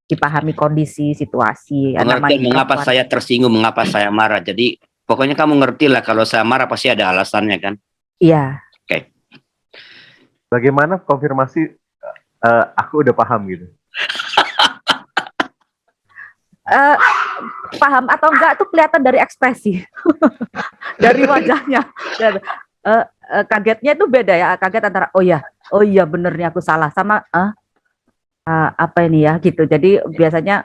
Speaker 8: Dipahami kondisi, situasi.
Speaker 9: Mengerti mengapa saya tersinggung, mengapa saya marah. Jadi pokoknya kamu ngerti lah kalau saya marah pasti ada alasannya kan?
Speaker 8: Iya.
Speaker 9: Oke.
Speaker 1: Bagaimana konfirmasi aku udah paham gitu?
Speaker 8: Paham atau enggak tuh kelihatan dari ekspresi, dari wajahnya. Dan, kagetnya itu beda ya. Kaget antara oh iya bener nih aku salah, sama apa ini ya gitu. Jadi biasanya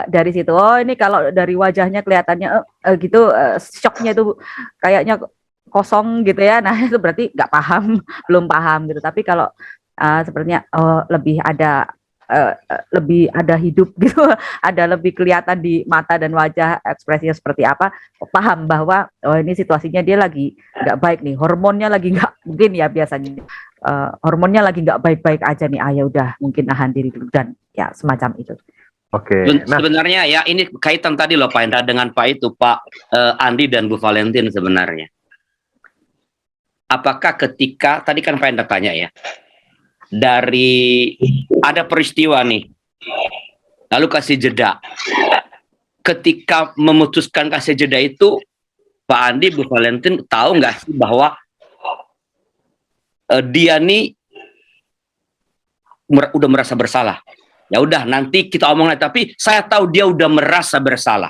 Speaker 8: dari situ, oh ini kalau dari wajahnya kelihatannya gitu, shocknya itu kayaknya kosong gitu ya. Nah itu berarti nggak paham, belum paham gitu. Tapi kalau sepertinya lebih ada hidup gitu, ada lebih kelihatan di mata dan wajah ekspresinya seperti apa, paham bahwa oh ini situasinya dia lagi nggak baik nih, hormonnya lagi nggak, mungkin ya biasanya hormonnya lagi nggak baik-baik aja nih, ya udah mungkin nahan diri dulu dan ya semacam itu.
Speaker 1: Oke.
Speaker 9: Nah, sebenarnya ya ini kaitan tadi loh Pak Hendra dengan Pak Andi dan Bu Valentin sebenarnya. Apakah ketika tadi kan Pak Hendra tanya ya, dari ada peristiwa nih, lalu kasih jeda. Ketika memutuskan kasih jeda itu, Pak Andi, Bu Valentin tahu nggak sih bahwa dia nih udah merasa bersalah. Ya udah, nanti kita omong lagi. Tapi saya tahu dia udah merasa bersalah.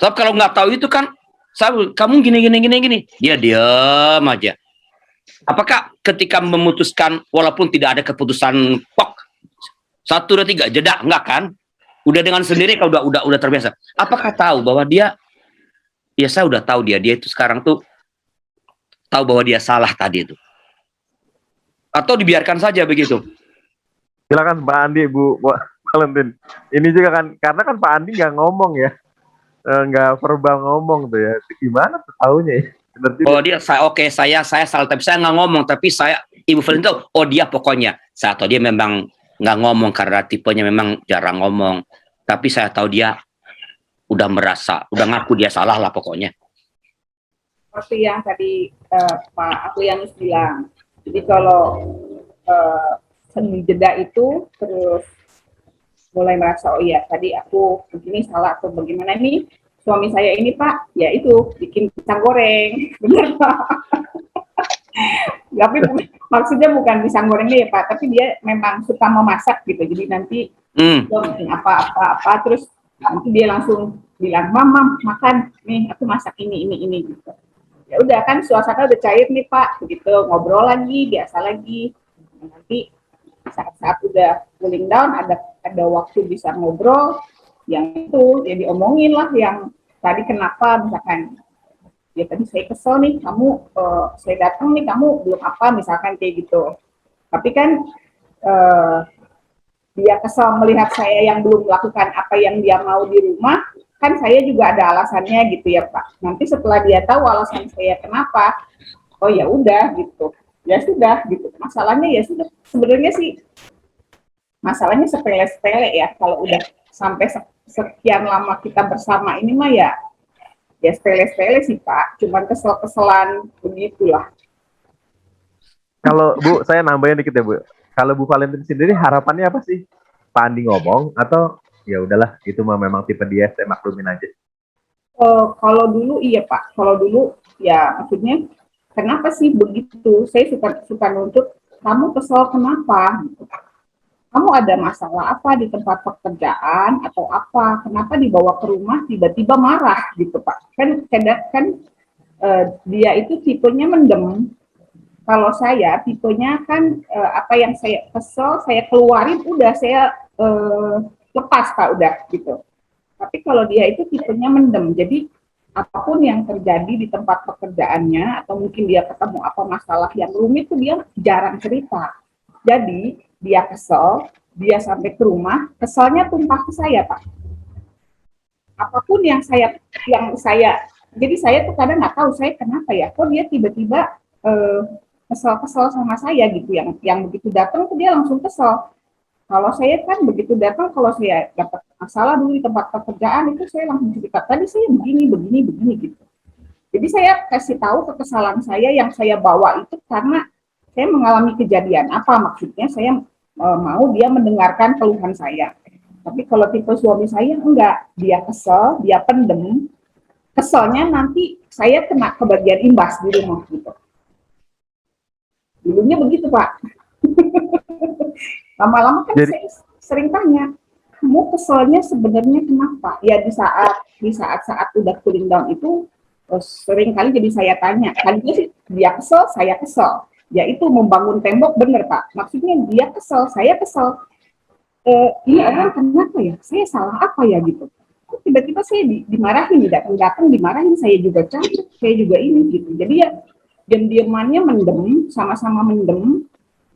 Speaker 9: Sebab kalau nggak tahu itu kan, kamu gini. Dia diam aja. Apakah ketika memutuskan, walaupun tidak ada keputusan pok 1, 2, 3 jeda, enggak kan? Udah dengan sendiri kalau udah terbiasa. Apakah tahu bahwa dia, ya saya udah tahu dia itu sekarang tuh tahu bahwa dia salah tadi itu. Atau dibiarkan saja begitu?
Speaker 1: Silakan Pak Andi, Bu Valentin. Ini juga kan, karena kan Pak Andi nggak ngomong ya, nggak verbal ngomong tuh ya. Itu gimana tuh taunya ya?
Speaker 9: Oh dia, saya salah, tapi saya nggak ngomong, tapi Ibu Valentin tahu, oh dia pokoknya, saya tahu dia memang nggak ngomong karena tipenya memang jarang ngomong, tapi saya tahu dia udah ngaku dia salah lah pokoknya.
Speaker 4: Seperti yang tadi Pak Afrianus bilang, jadi kalau seni jeda itu terus mulai merasa, oh iya tadi aku begini salah atau bagaimana nih, suami saya ini Pak, ya itu bikin pisang goreng, benar Pak. Tapi maksudnya bukan pisang gorengnya ya Pak, tapi dia memang suka memasak gitu, jadi nanti bikin apa, terus nanti dia langsung bilang, Mama makan, nih aku masak ini gitu. Ya udah kan suasana udah cair nih Pak, begitu ngobrol lagi, biasa lagi. Nanti saat udah cooling down, ada waktu bisa ngobrol, yang itu ya diomongin lah yang tadi kenapa, misalkan ya tadi saya kesel nih kamu, saya datang nih kamu belum apa, misalkan kayak gitu. Tapi kan dia kesel melihat saya yang belum melakukan apa yang dia mau di rumah, kan saya juga ada alasannya gitu ya Pak. Nanti setelah dia tahu alasan saya kenapa, oh ya udah gitu, ya sudah gitu. Masalahnya ya sudah, sebenarnya sih masalahnya sepele-sepele ya. Kalau udah sampai sekian lama kita bersama ini mah ya sepele-sepele sih Pak. Cuman kesel-keselan begitulah.
Speaker 1: Kalau Bu, saya nambahin dikit ya Bu. Kalau Bu Valentin sendiri harapannya apa sih? Pak Andi ngomong atau ya udahlah itu mah memang tipe dia, saya maklumin aja.
Speaker 4: Kalau dulu iya Pak. Kalau dulu ya maksudnya kenapa sih begitu? Saya suka nuntut, kamu kesel kenapa? Gitu. Kamu ada masalah apa di tempat pekerjaan atau apa? Kenapa dibawa ke rumah tiba-tiba marah gitu Pak? Kan dia itu tipenya mendem. Kalau saya tipenya kan apa yang saya kesel saya keluarin, udah saya lepas Pak, udah gitu. Tapi kalau dia itu tipenya mendem, jadi apapun yang terjadi di tempat pekerjaannya atau mungkin dia ketemu apa masalah yang rumit tuh dia jarang cerita. Jadi dia kesel, dia sampai ke rumah, keselnya tumpah ke saya Pak. Apapun yang saya, jadi saya tuh kadang nggak tahu saya kenapa ya, kok dia tiba-tiba kesel sama saya gitu, yang begitu datang tuh dia langsung kesel. Kalau saya kan begitu datang, kalau saya dapat masalah dulu di tempat pekerjaan itu saya langsung cerita, tadi saya begini gitu. Jadi saya kasih tahu kekesalan saya yang saya bawa itu karena saya mengalami kejadian apa, maksudnya saya mau dia mendengarkan keluhan saya. Tapi kalau tipe suami saya enggak, dia kesel, dia pendem, keselnya nanti saya kena kebagian imbas di rumah gitu. Dulunya begitu Pak. Lama-lama kan saya sering tanya, kamu keselnya sebenarnya kenapa? Ya di saat udah cooling down itu sering kali jadi saya tanya. Kalinya sih dia kesel, saya kesel. Ya itu membangun tembok, bener Pak. Maksudnya dia kesel, saya kesel. Ini orang kenapa ya? Saya salah apa ya gitu? Kok tiba-tiba saya dimarahin, datang dimarahin, saya juga capek, saya juga ini gitu. Jadi ya diam-diamannya mendem, sama-sama mendem,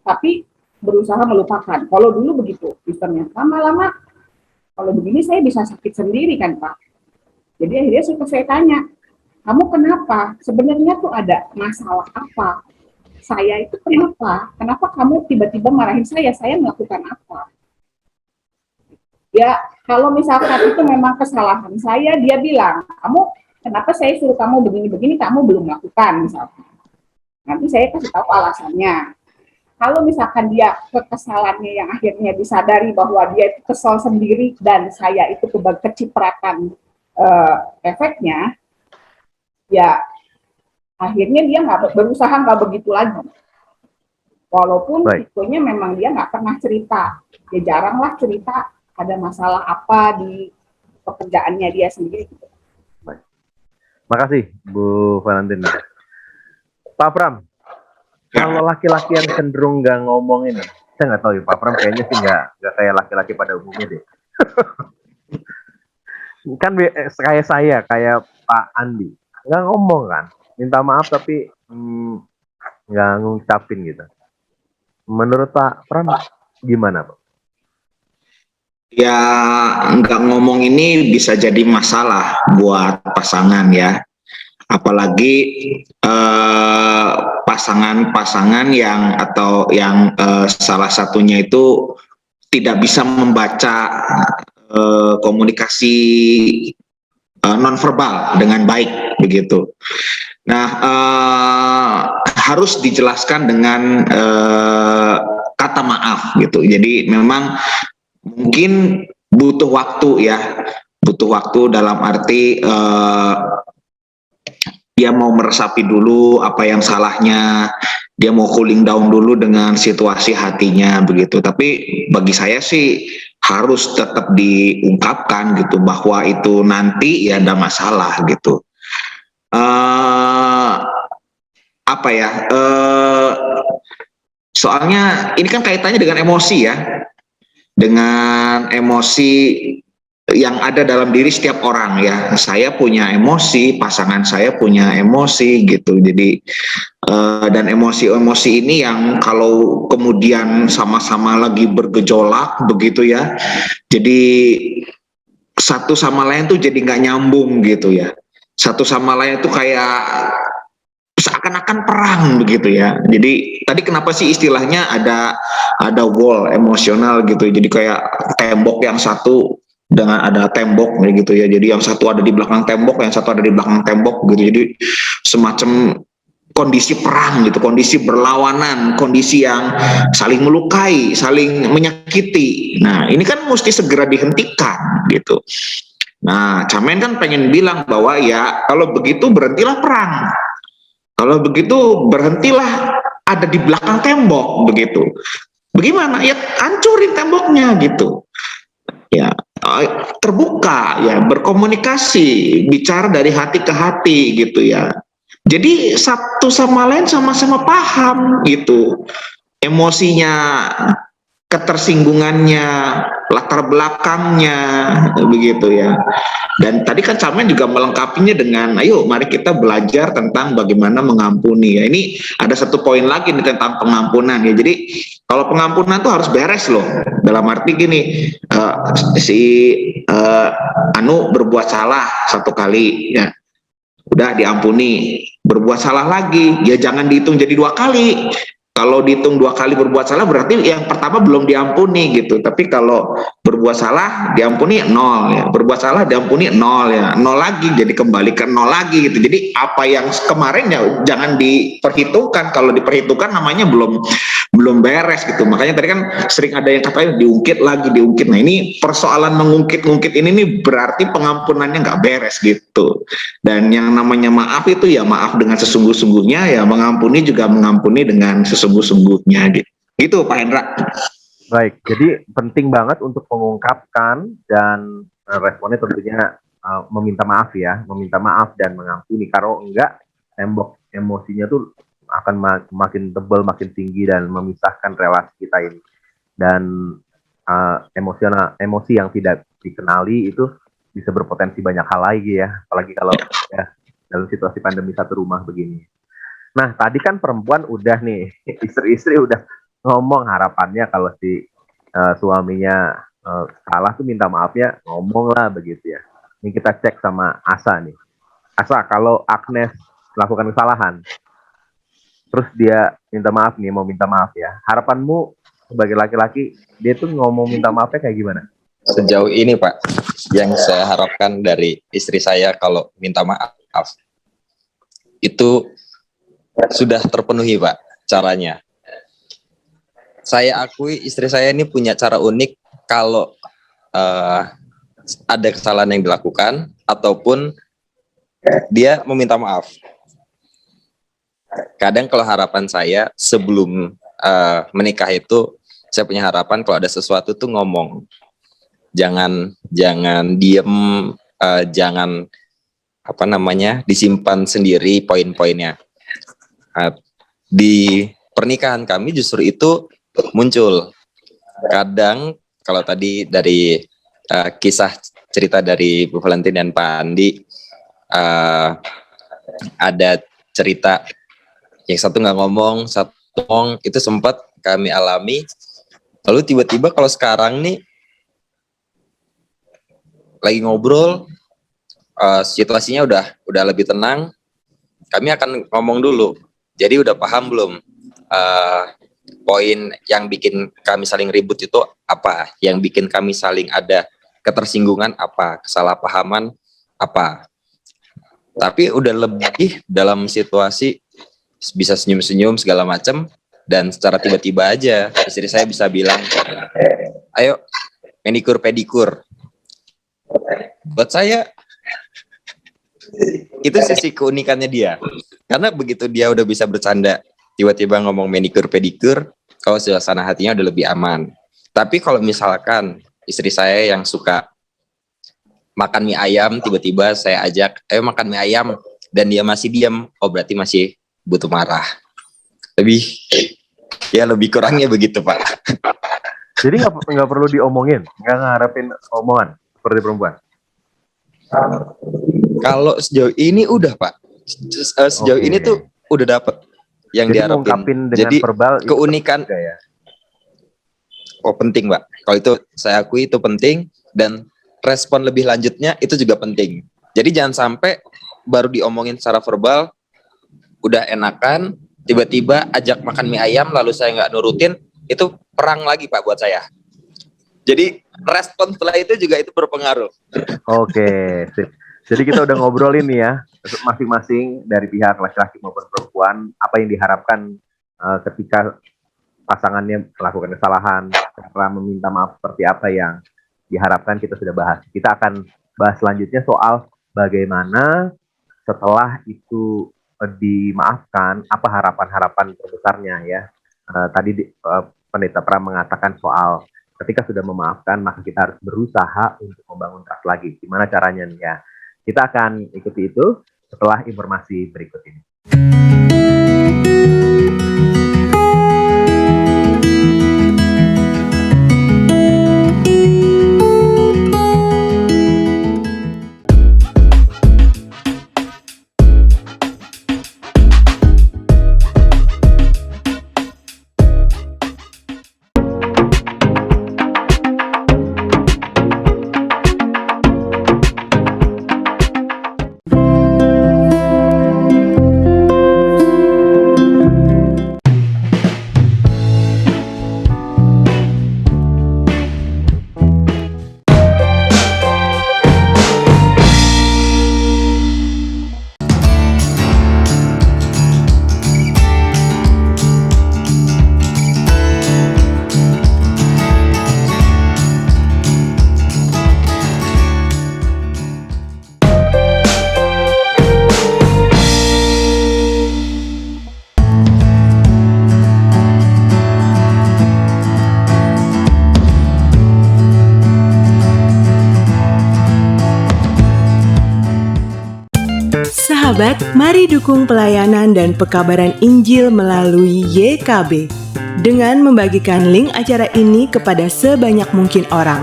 Speaker 4: tapi berusaha melupakan. Kalau dulu begitu, sistemnya lama-lama, kalau begini saya bisa sakit sendiri kan Pak. Jadi akhirnya saya tanya, kamu kenapa? Sebenarnya tuh ada masalah apa? Saya itu kenapa? Kenapa kamu tiba-tiba marahin saya? Saya melakukan apa? Ya kalau misalkan itu memang kesalahan saya, dia bilang, kamu kenapa saya suruh kamu begini-begini, kamu belum melakukan misalkan. Nanti saya kasih tahu alasannya. Kalau misalkan dia kekesalannya yang akhirnya disadari bahwa dia itu kesal sendiri dan saya itu kecipratan efeknya, ya akhirnya dia berusaha nggak begitu lagi. Walaupun
Speaker 1: Baik.
Speaker 4: tipenya memang dia nggak pernah cerita, dia jarang lah cerita ada masalah apa di pekerjaannya dia sendiri.
Speaker 1: Makasih Bu Valentina. Pak Pram, kalau laki-laki yang cenderung nggak ngomong ini, saya nggak tahu ya Pak Pram, kayaknya sih nggak kayak laki-laki pada umumnya deh. Kan kayak saya, kayak Pak Andi, nggak ngomong kan, minta maaf tapi nggak ngucapin gitu. Menurut Pak Pram gimana Pak?
Speaker 2: Ya, nggak ngomong ini bisa jadi masalah buat pasangan ya. Apalagi pasangan-pasangan yang atau yang salah satunya itu tidak bisa membaca komunikasi nonverbal dengan baik begitu. Nah, harus dijelaskan dengan kata maaf gitu. Jadi memang mungkin butuh waktu ya, butuh waktu dalam arti dia mau meresapi dulu apa yang salahnya, dia mau cooling down dulu dengan situasi hatinya begitu. Tapi bagi saya sih harus tetap diungkapkan gitu bahwa itu nanti ya ada masalah gitu. Apa ya? Soalnya ini kan kaitannya dengan emosi ya, dengan emosi yang ada dalam diri setiap orang ya. Saya punya emosi, pasangan saya punya emosi gitu. Jadi dan emosi-emosi ini yang kalau kemudian sama-sama lagi bergejolak begitu ya, jadi satu sama lain tuh jadi nggak nyambung gitu ya. Satu sama lain tuh kayak seakan-akan perang begitu ya. Jadi tadi kenapa sih istilahnya ada wall emosional gitu. Jadi kayak tembok yang satu dengan ada tembok gitu ya. Jadi yang satu ada di belakang tembok, yang satu ada di belakang tembok gitu. Jadi semacam kondisi perang gitu, kondisi berlawanan, kondisi yang saling melukai, saling menyakiti. Nah, ini kan mesti segera dihentikan gitu. Nah, Camen kan pengen bilang bahwa ya kalau begitu berhentilah perang. Kalau begitu berhentilah ada di belakang tembok begitu. Bagaimana? Ya hancurin temboknya gitu. Ya terbuka ya, berkomunikasi, bicara dari hati ke hati gitu ya. Jadi satu sama lain sama-sama paham gitu. Emosinya, ketersinggungannya, latar belakangnya begitu ya. Dan tadi kan Camen juga melengkapinya dengan ayo mari kita belajar tentang bagaimana mengampuni ya. Ini ada satu poin lagi nih tentang pengampunan ya. Jadi kalau pengampunan tuh harus beres loh. Dalam arti gini, Anu berbuat salah satu kali ya, udah diampuni, berbuat salah lagi ya jangan dihitung jadi 2 kali. Kalau dihitung 2 kali berbuat salah berarti yang pertama belum diampuni gitu. Tapi kalau berbuat salah diampuni 0 ya, berbuat salah diampuni 0 ya, 0 lagi jadi kembali ke 0 lagi gitu. Jadi apa yang kemarin ya jangan diperhitungkan. Kalau diperhitungkan namanya belum beres gitu. Makanya tadi kan sering ada yang katanya diungkit lagi, diungkit. Nah ini persoalan mengungkit-ungkit ini nih berarti pengampunannya nggak beres gitu. Dan yang namanya maaf itu ya maaf dengan sesungguh-sungguhnya, ya mengampuni juga mengampuni dengan sesungguh-sungguhnya gitu. Gitu Pak Hendra.
Speaker 1: Baik, jadi penting banget untuk mengungkapkan dan responnya tentunya meminta maaf ya, meminta maaf dan mengampuni. Kalau enggak, tembok emosinya tuh akan makin tebal, makin tinggi dan memisahkan relasi kita ini. Dan emosi yang tidak dikenali itu bisa berpotensi banyak hal lagi ya, apalagi kalau ya, dalam situasi pandemi satu rumah begini. Nah, tadi kan perempuan udah nih, istri-istri udah ngomong harapannya kalau si suaminya salah tuh minta maafnya, ngomong lah begitu ya. Ini kita cek sama Asa nih. Asa, kalau Agnes melakukan kesalahan, terus dia minta maaf nih, mau minta maaf ya. Harapanmu sebagai laki-laki, dia tuh ngomong minta maafnya kayak gimana?
Speaker 5: Sejauh ini Pak, yang saya harapkan dari istri saya kalau minta maaf, itu sudah terpenuhi Pak caranya. Saya akui istri saya ini punya cara unik kalau ada kesalahan yang dilakukan ataupun dia meminta maaf. kadang kalau harapan saya sebelum menikah itu, saya punya harapan kalau ada sesuatu tuh ngomong, jangan diem, jangan apa namanya disimpan sendiri poin-poinnya. Di pernikahan kami justru itu muncul. Kadang kalau tadi dari kisah cerita dari Bu Valentin dan Pak Andi, ada cerita yang satu nggak ngomong, satu ngomong, itu sempat kami alami. Lalu tiba-tiba kalau sekarang nih lagi ngobrol, situasinya udah lebih tenang, kami akan ngomong dulu. Jadi udah paham belum poin yang bikin kami saling ribut itu apa, yang bikin kami saling ada ketersinggungan apa, kesalahpahaman apa. Tapi udah lebih dalam situasi bisa senyum-senyum segala macam, dan secara tiba-tiba aja istri saya bisa bilang, ayo manikur pedikur. Buat saya itu sisi keunikannya dia, karena begitu dia udah bisa bercanda tiba-tiba ngomong manikur pedikur, kalau suasana hatinya udah lebih aman. Tapi kalau misalkan istri saya yang suka makan mie ayam, tiba-tiba saya ajak ayo makan mie ayam dan dia masih diam, oh berarti masih butuh marah. Lebih kurangnya begitu, Pak.
Speaker 1: Jadi nggak perlu diomongin, nggak ngarepin omongan seperti perempuan.
Speaker 5: Kalau sejauh ini udah, Pak. Sejauh ini tuh udah dapet yang
Speaker 1: Jadi
Speaker 5: diharapin.
Speaker 1: ngungkapin dengan
Speaker 5: Jadi
Speaker 1: verbal
Speaker 5: keunikan
Speaker 1: ya.
Speaker 5: Oh penting, Pak. Kalau itu saya akui itu penting, dan respon lebih lanjutnya itu juga penting. Jadi jangan sampai baru diomongin secara verbal udah enakan, tiba-tiba ajak makan mie ayam lalu saya nggak nurutin, itu perang lagi, Pak, buat saya. Jadi respon setelah itu juga itu berpengaruh.
Speaker 1: Oke, sip. Jadi kita udah ngobrolin nih ya, masing-masing dari pihak laki-laki maupun perempuan, apa yang diharapkan ketika pasangannya melakukan kesalahan, cara meminta maaf seperti apa yang diharapkan, kita sudah bahas. Kita akan bahas selanjutnya soal bagaimana setelah itu dimaafkan, apa harapan-harapan terbesarnya ya. Tadi Pendeta Pram mengatakan soal ketika sudah memaafkan, maka kita harus berusaha untuk membangun trust lagi. Gimana caranya nih ya? Kita akan ikuti itu setelah informasi berikut ini. Sahabat, mari dukung pelayanan dan pekabaran Injil melalui YKB dengan membagikan link acara ini kepada sebanyak mungkin orang.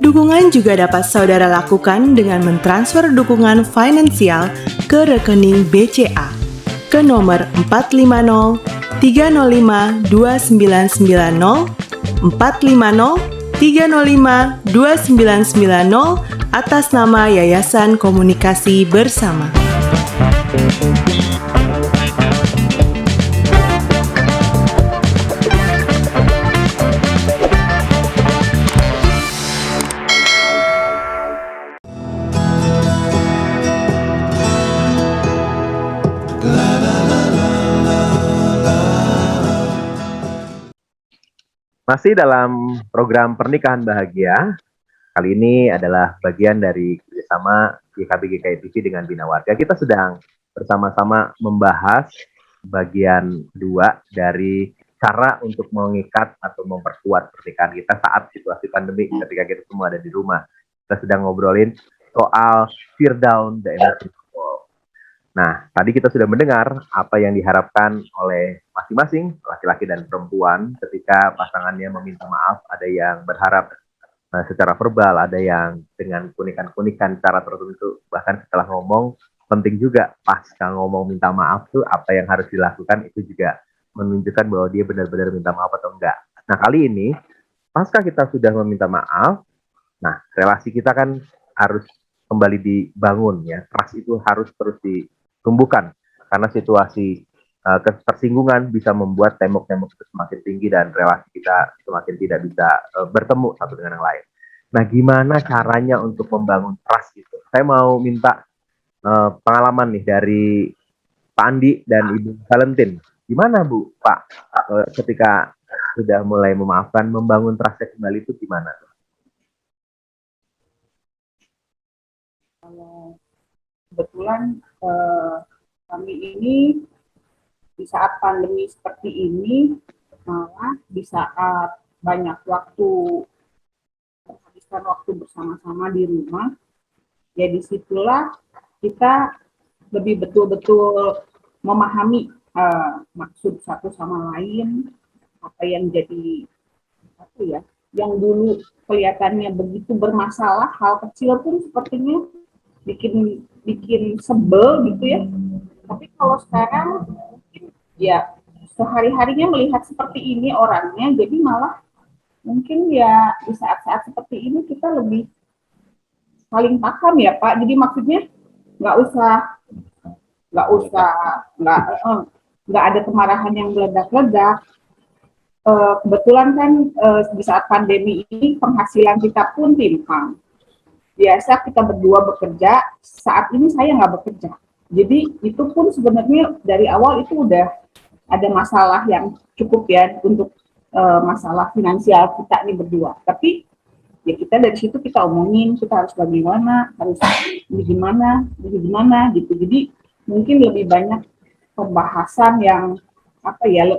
Speaker 1: Dukungan juga dapat saudara lakukan dengan mentransfer dukungan finansial ke rekening BCA ke nomor 450 305 2990 450 305 2990 atas nama Yayasan Komunikasi Bersama. Masih dalam program Pernikahan Bahagia, kali ini adalah bagian dari kerjasama YKB GKI TV dengan Bina Warga. Kita sedang bersama-sama membahas bagian kedua dari cara untuk mengikat atau memperkuat pernikahan kita saat situasi pandemi ketika kita semua ada di rumah. Kita sedang ngobrolin soal fear down the emotional wall. Nah, tadi kita sudah mendengar apa yang diharapkan oleh masing-masing laki-laki dan perempuan ketika pasangannya meminta maaf. Ada yang berharap secara verbal, ada yang dengan kunikan-kunikan cara tertentu. Bahkan setelah ngomong, penting juga pasca ngomong minta maaf tuh apa yang harus dilakukan, itu juga menunjukkan bahwa dia benar-benar minta maaf atau enggak. Nah, kali ini pasca kita sudah meminta maaf, nah relasi kita kan harus kembali dibangun ya. Trust itu harus terus ditumbuhkan karena situasi ketersinggungan bisa membuat tembok-tembok itu semakin tinggi dan relasi kita semakin tidak bisa bertemu satu dengan yang lain. Nah, gimana caranya untuk membangun trust itu? Saya mau minta pengalaman nih dari Pak Andi dan Ibu Valentin. Gimana Bu, Pak, ketika sudah mulai memaafkan, membangun trust kembali itu gimana?
Speaker 4: Kebetulan kami ini di saat pandemi seperti ini, malah di saat banyak waktu menghabiskan waktu bersama-sama di rumah, ya disitulah kita lebih betul-betul memahami maksud satu sama lain, apa yang jadi apa ya, yang dulu kelihatannya begitu bermasalah, hal kecil pun sepertinya bikin sebel gitu ya. Tapi kalau sekarang mungkin ya sehari-harinya melihat seperti ini orangnya, jadi malah mungkin ya di saat-saat seperti ini kita lebih saling paham ya Pak. Jadi maksudnya nggak usah nggak ada kemarahan yang meledak-ledak. Kebetulan kan di saat pandemi ini penghasilan kita pun timpang. Biasa kita berdua bekerja, saat ini saya nggak bekerja. Jadi itu pun sebenarnya dari awal itu udah ada masalah yang cukup ya untuk masalah finansial kita nih berdua. Tapi ya kita dari situ kita omongin, kita harus bagaimana, harus gimana gitu. Jadi mungkin lebih banyak pembahasan yang apa ya,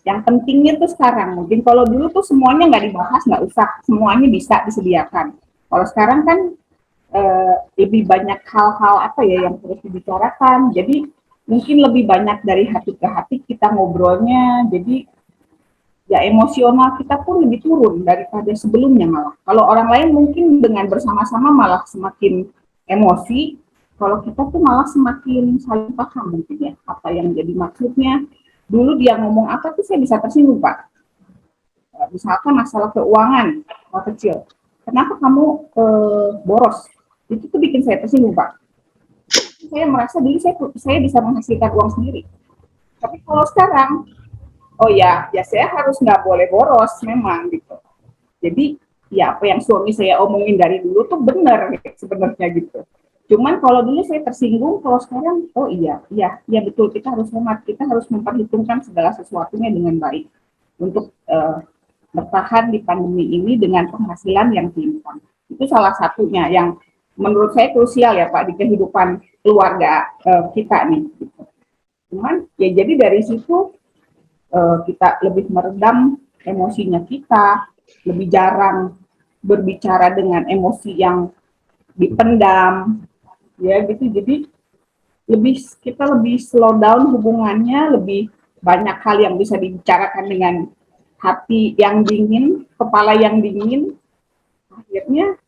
Speaker 4: yang pentingnya tuh sekarang. Mungkin kalau dulu tuh semuanya nggak dibahas, nggak usah, semuanya bisa disediakan. Kalau sekarang kan lebih banyak hal-hal apa ya yang terus dibicarakan. Jadi mungkin lebih banyak dari hati ke hati kita ngobrolnya. Jadi ya emosional kita pun lebih turun daripada sebelumnya malah. Kalau orang lain mungkin dengan bersama-sama malah semakin emosi. Kalau kita tuh malah semakin saling paham mungkin ya apa yang jadi maksudnya. Dulu dia ngomong apa tuh saya bisa tersinggung Pak. Misalkan masalah keuangan, hal kecil. Kenapa kamu boros? Itu tuh bikin saya tersinggung Pak. Saya merasa dulu saya bisa menghasilkan uang sendiri. Tapi kalau sekarang, oh ya saya harus nggak boleh boros memang gitu. Jadi ya apa yang suami saya omongin dari dulu tuh benar sebenarnya gitu. Cuman kalau dulu saya tersinggung, kalau sekarang oh iya betul, kita harus hemat, kita harus memperhitungkan segala sesuatunya dengan baik untuk bertahan di pandemi ini dengan penghasilan yang timpang. Itu salah satunya yang menurut saya krusial ya Pak di kehidupan keluarga kita nih. Gitu. Cuman ya jadi dari situ kita lebih meredam emosinya kita, lebih jarang berbicara dengan emosi yang dipendam, ya gitu. Jadi kita lebih slow down hubungannya, lebih banyak hal yang bisa dibicarakan dengan hati yang dingin, kepala yang dingin. Akhirnya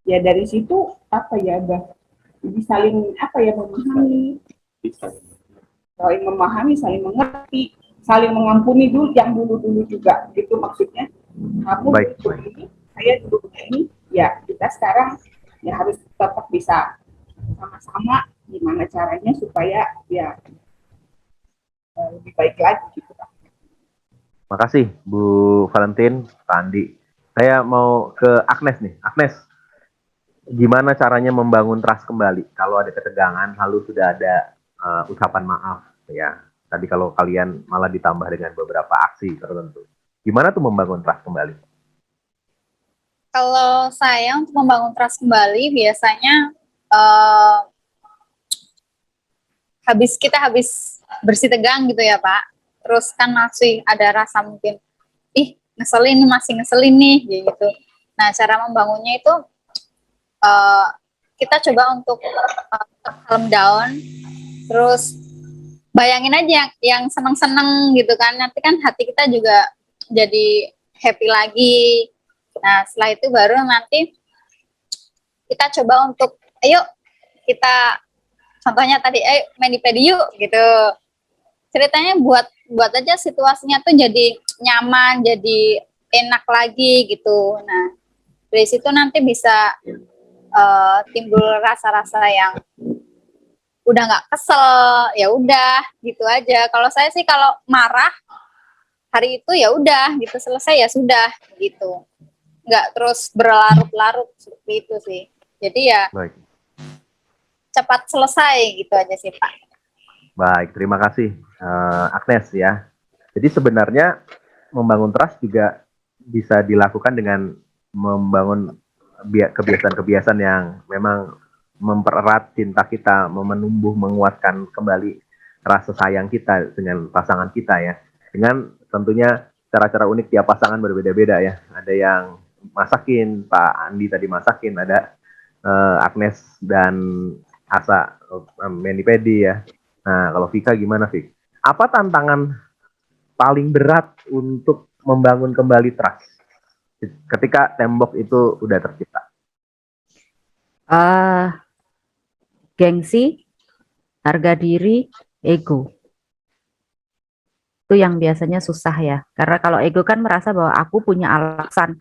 Speaker 4: ya dari situ apa ya, jadi saling apa ya, saling mengerti, saling mengampuni dulu yang dulu juga gitu maksudnya. Kamu begini, saya dulu begini, ya kita sekarang ya harus tetap bisa sama-sama gimana caranya supaya ya lebih baik lagi gitu Pak.
Speaker 1: Makasih Bu Valentin, Pak Andi. Saya mau ke Agnes nih. Agnes, gimana caranya membangun trust kembali kalau ada ketegangan lalu sudah ada ucapan maaf ya. Tadi kalau kalian malah ditambah dengan beberapa aksi tertentu. Gimana tuh membangun trust kembali?
Speaker 6: Kalau saya untuk membangun trust kembali biasanya habis bersih tegang gitu ya Pak. Terus kan masih ada rasa mungkin, ih ngeselin, masih ngeselin nih gitu. Nah cara membangunnya itu kita coba untuk calm down, terus bayangin aja yang seneng-seneng gitu kan, nanti kan hati kita juga jadi happy lagi. Nah setelah itu baru nanti kita coba untuk, ayo kita, contohnya tadi, ayo mani-pedi yuk gitu. Ceritanya buat aja situasinya tuh jadi nyaman, jadi enak lagi gitu. Nah dari situ nanti bisa timbul rasa-rasa yang udah nggak kesel, ya udah gitu aja. Kalau saya sih kalau marah hari itu ya udah gitu, selesai ya sudah gitu, nggak terus berlarut-larut seperti itu sih. Jadi ya
Speaker 1: Baik.
Speaker 6: cepat selesai gitu aja sih Pak.
Speaker 1: Baik, terima kasih Agnes ya. Jadi sebenarnya membangun trust juga bisa dilakukan dengan membangun kebiasaan-kebiasaan yang memang mempererat cinta kita, menumbuh, menguatkan kembali rasa sayang kita dengan pasangan kita ya. Dengan tentunya cara-cara unik tiap pasangan berbeda-beda ya. Ada yang masakin, Pak Andi tadi masakin, ada Agnes dan Asa mani-pedi ya. Nah, kalau Vika gimana, Vika? Apa tantangan paling berat untuk membangun kembali trust ketika tembok itu udah tercipta?
Speaker 8: Gengsi, harga diri, ego. Itu yang biasanya susah ya. Karena kalau ego kan merasa bahwa aku punya alasan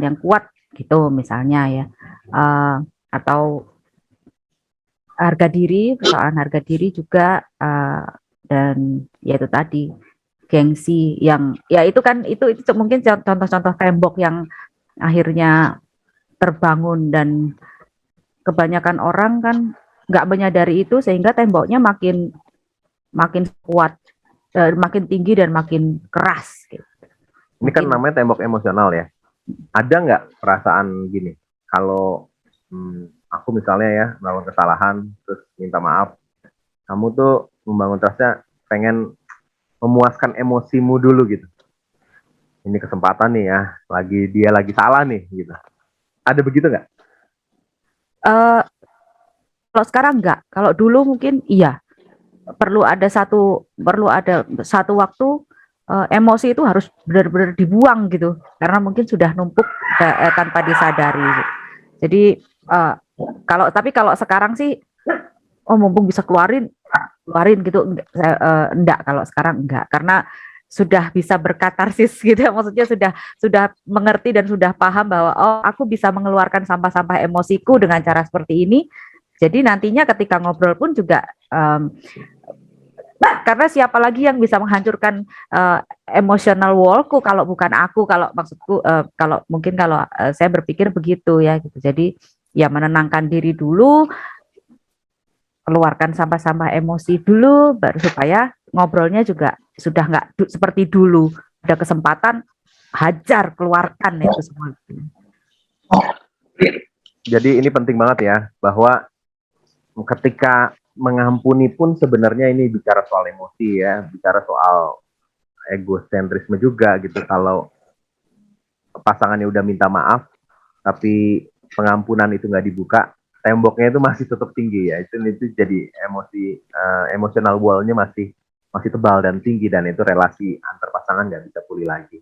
Speaker 8: yang kuat gitu misalnya ya. Atau harga diri, persoalan harga diri juga, dan ya itu tadi gengsi yang ya itu kan itu mungkin contoh-contoh tembok yang akhirnya terbangun, dan kebanyakan orang kan nggak menyadari itu sehingga temboknya makin kuat, makin tinggi dan makin keras gitu.
Speaker 1: Ini kan namanya tembok emosional ya. Ada nggak perasaan gini, kalau aku misalnya ya melakukan kesalahan terus minta maaf, kamu tuh membangun trustnya pengen memuaskan emosimu dulu gitu. Ini kesempatan nih ya, dia lagi salah nih gitu. Ada begitu nggak?
Speaker 8: Kalau sekarang enggak, kalau dulu mungkin iya. Perlu ada satu waktu emosi itu harus benar-benar dibuang gitu, karena mungkin sudah numpuk tanpa disadari. Jadi tapi kalau sekarang sih, mumpung bisa keluarin gitu, enggak, kalau sekarang enggak, karena sudah bisa berkatarsis gitu ya, maksudnya sudah mengerti dan sudah paham bahwa aku bisa mengeluarkan sampah-sampah emosiku dengan cara seperti ini. Jadi nantinya ketika ngobrol pun juga karena siapa lagi yang bisa menghancurkan emotional wallku kalau bukan aku, kalau maksudku kalau saya berpikir begitu ya gitu. Jadi ya menenangkan diri dulu, keluarkan sampah-sampah emosi dulu, baru supaya ngobrolnya juga sudah nggak seperti dulu, ada kesempatan hajar, keluarkan itu semua.
Speaker 1: Jadi ini penting banget ya, bahwa ketika mengampuni pun sebenarnya ini bicara soal emosi ya, bicara soal egosentrisme juga gitu. Kalau pasangannya udah minta maaf tapi pengampunan itu nggak dibuka, temboknya itu masih tetap tinggi ya. Itu jadi emosional wall-nya masih tebal dan tinggi, dan itu relasi antar pasangan nggak bisa pulih lagi.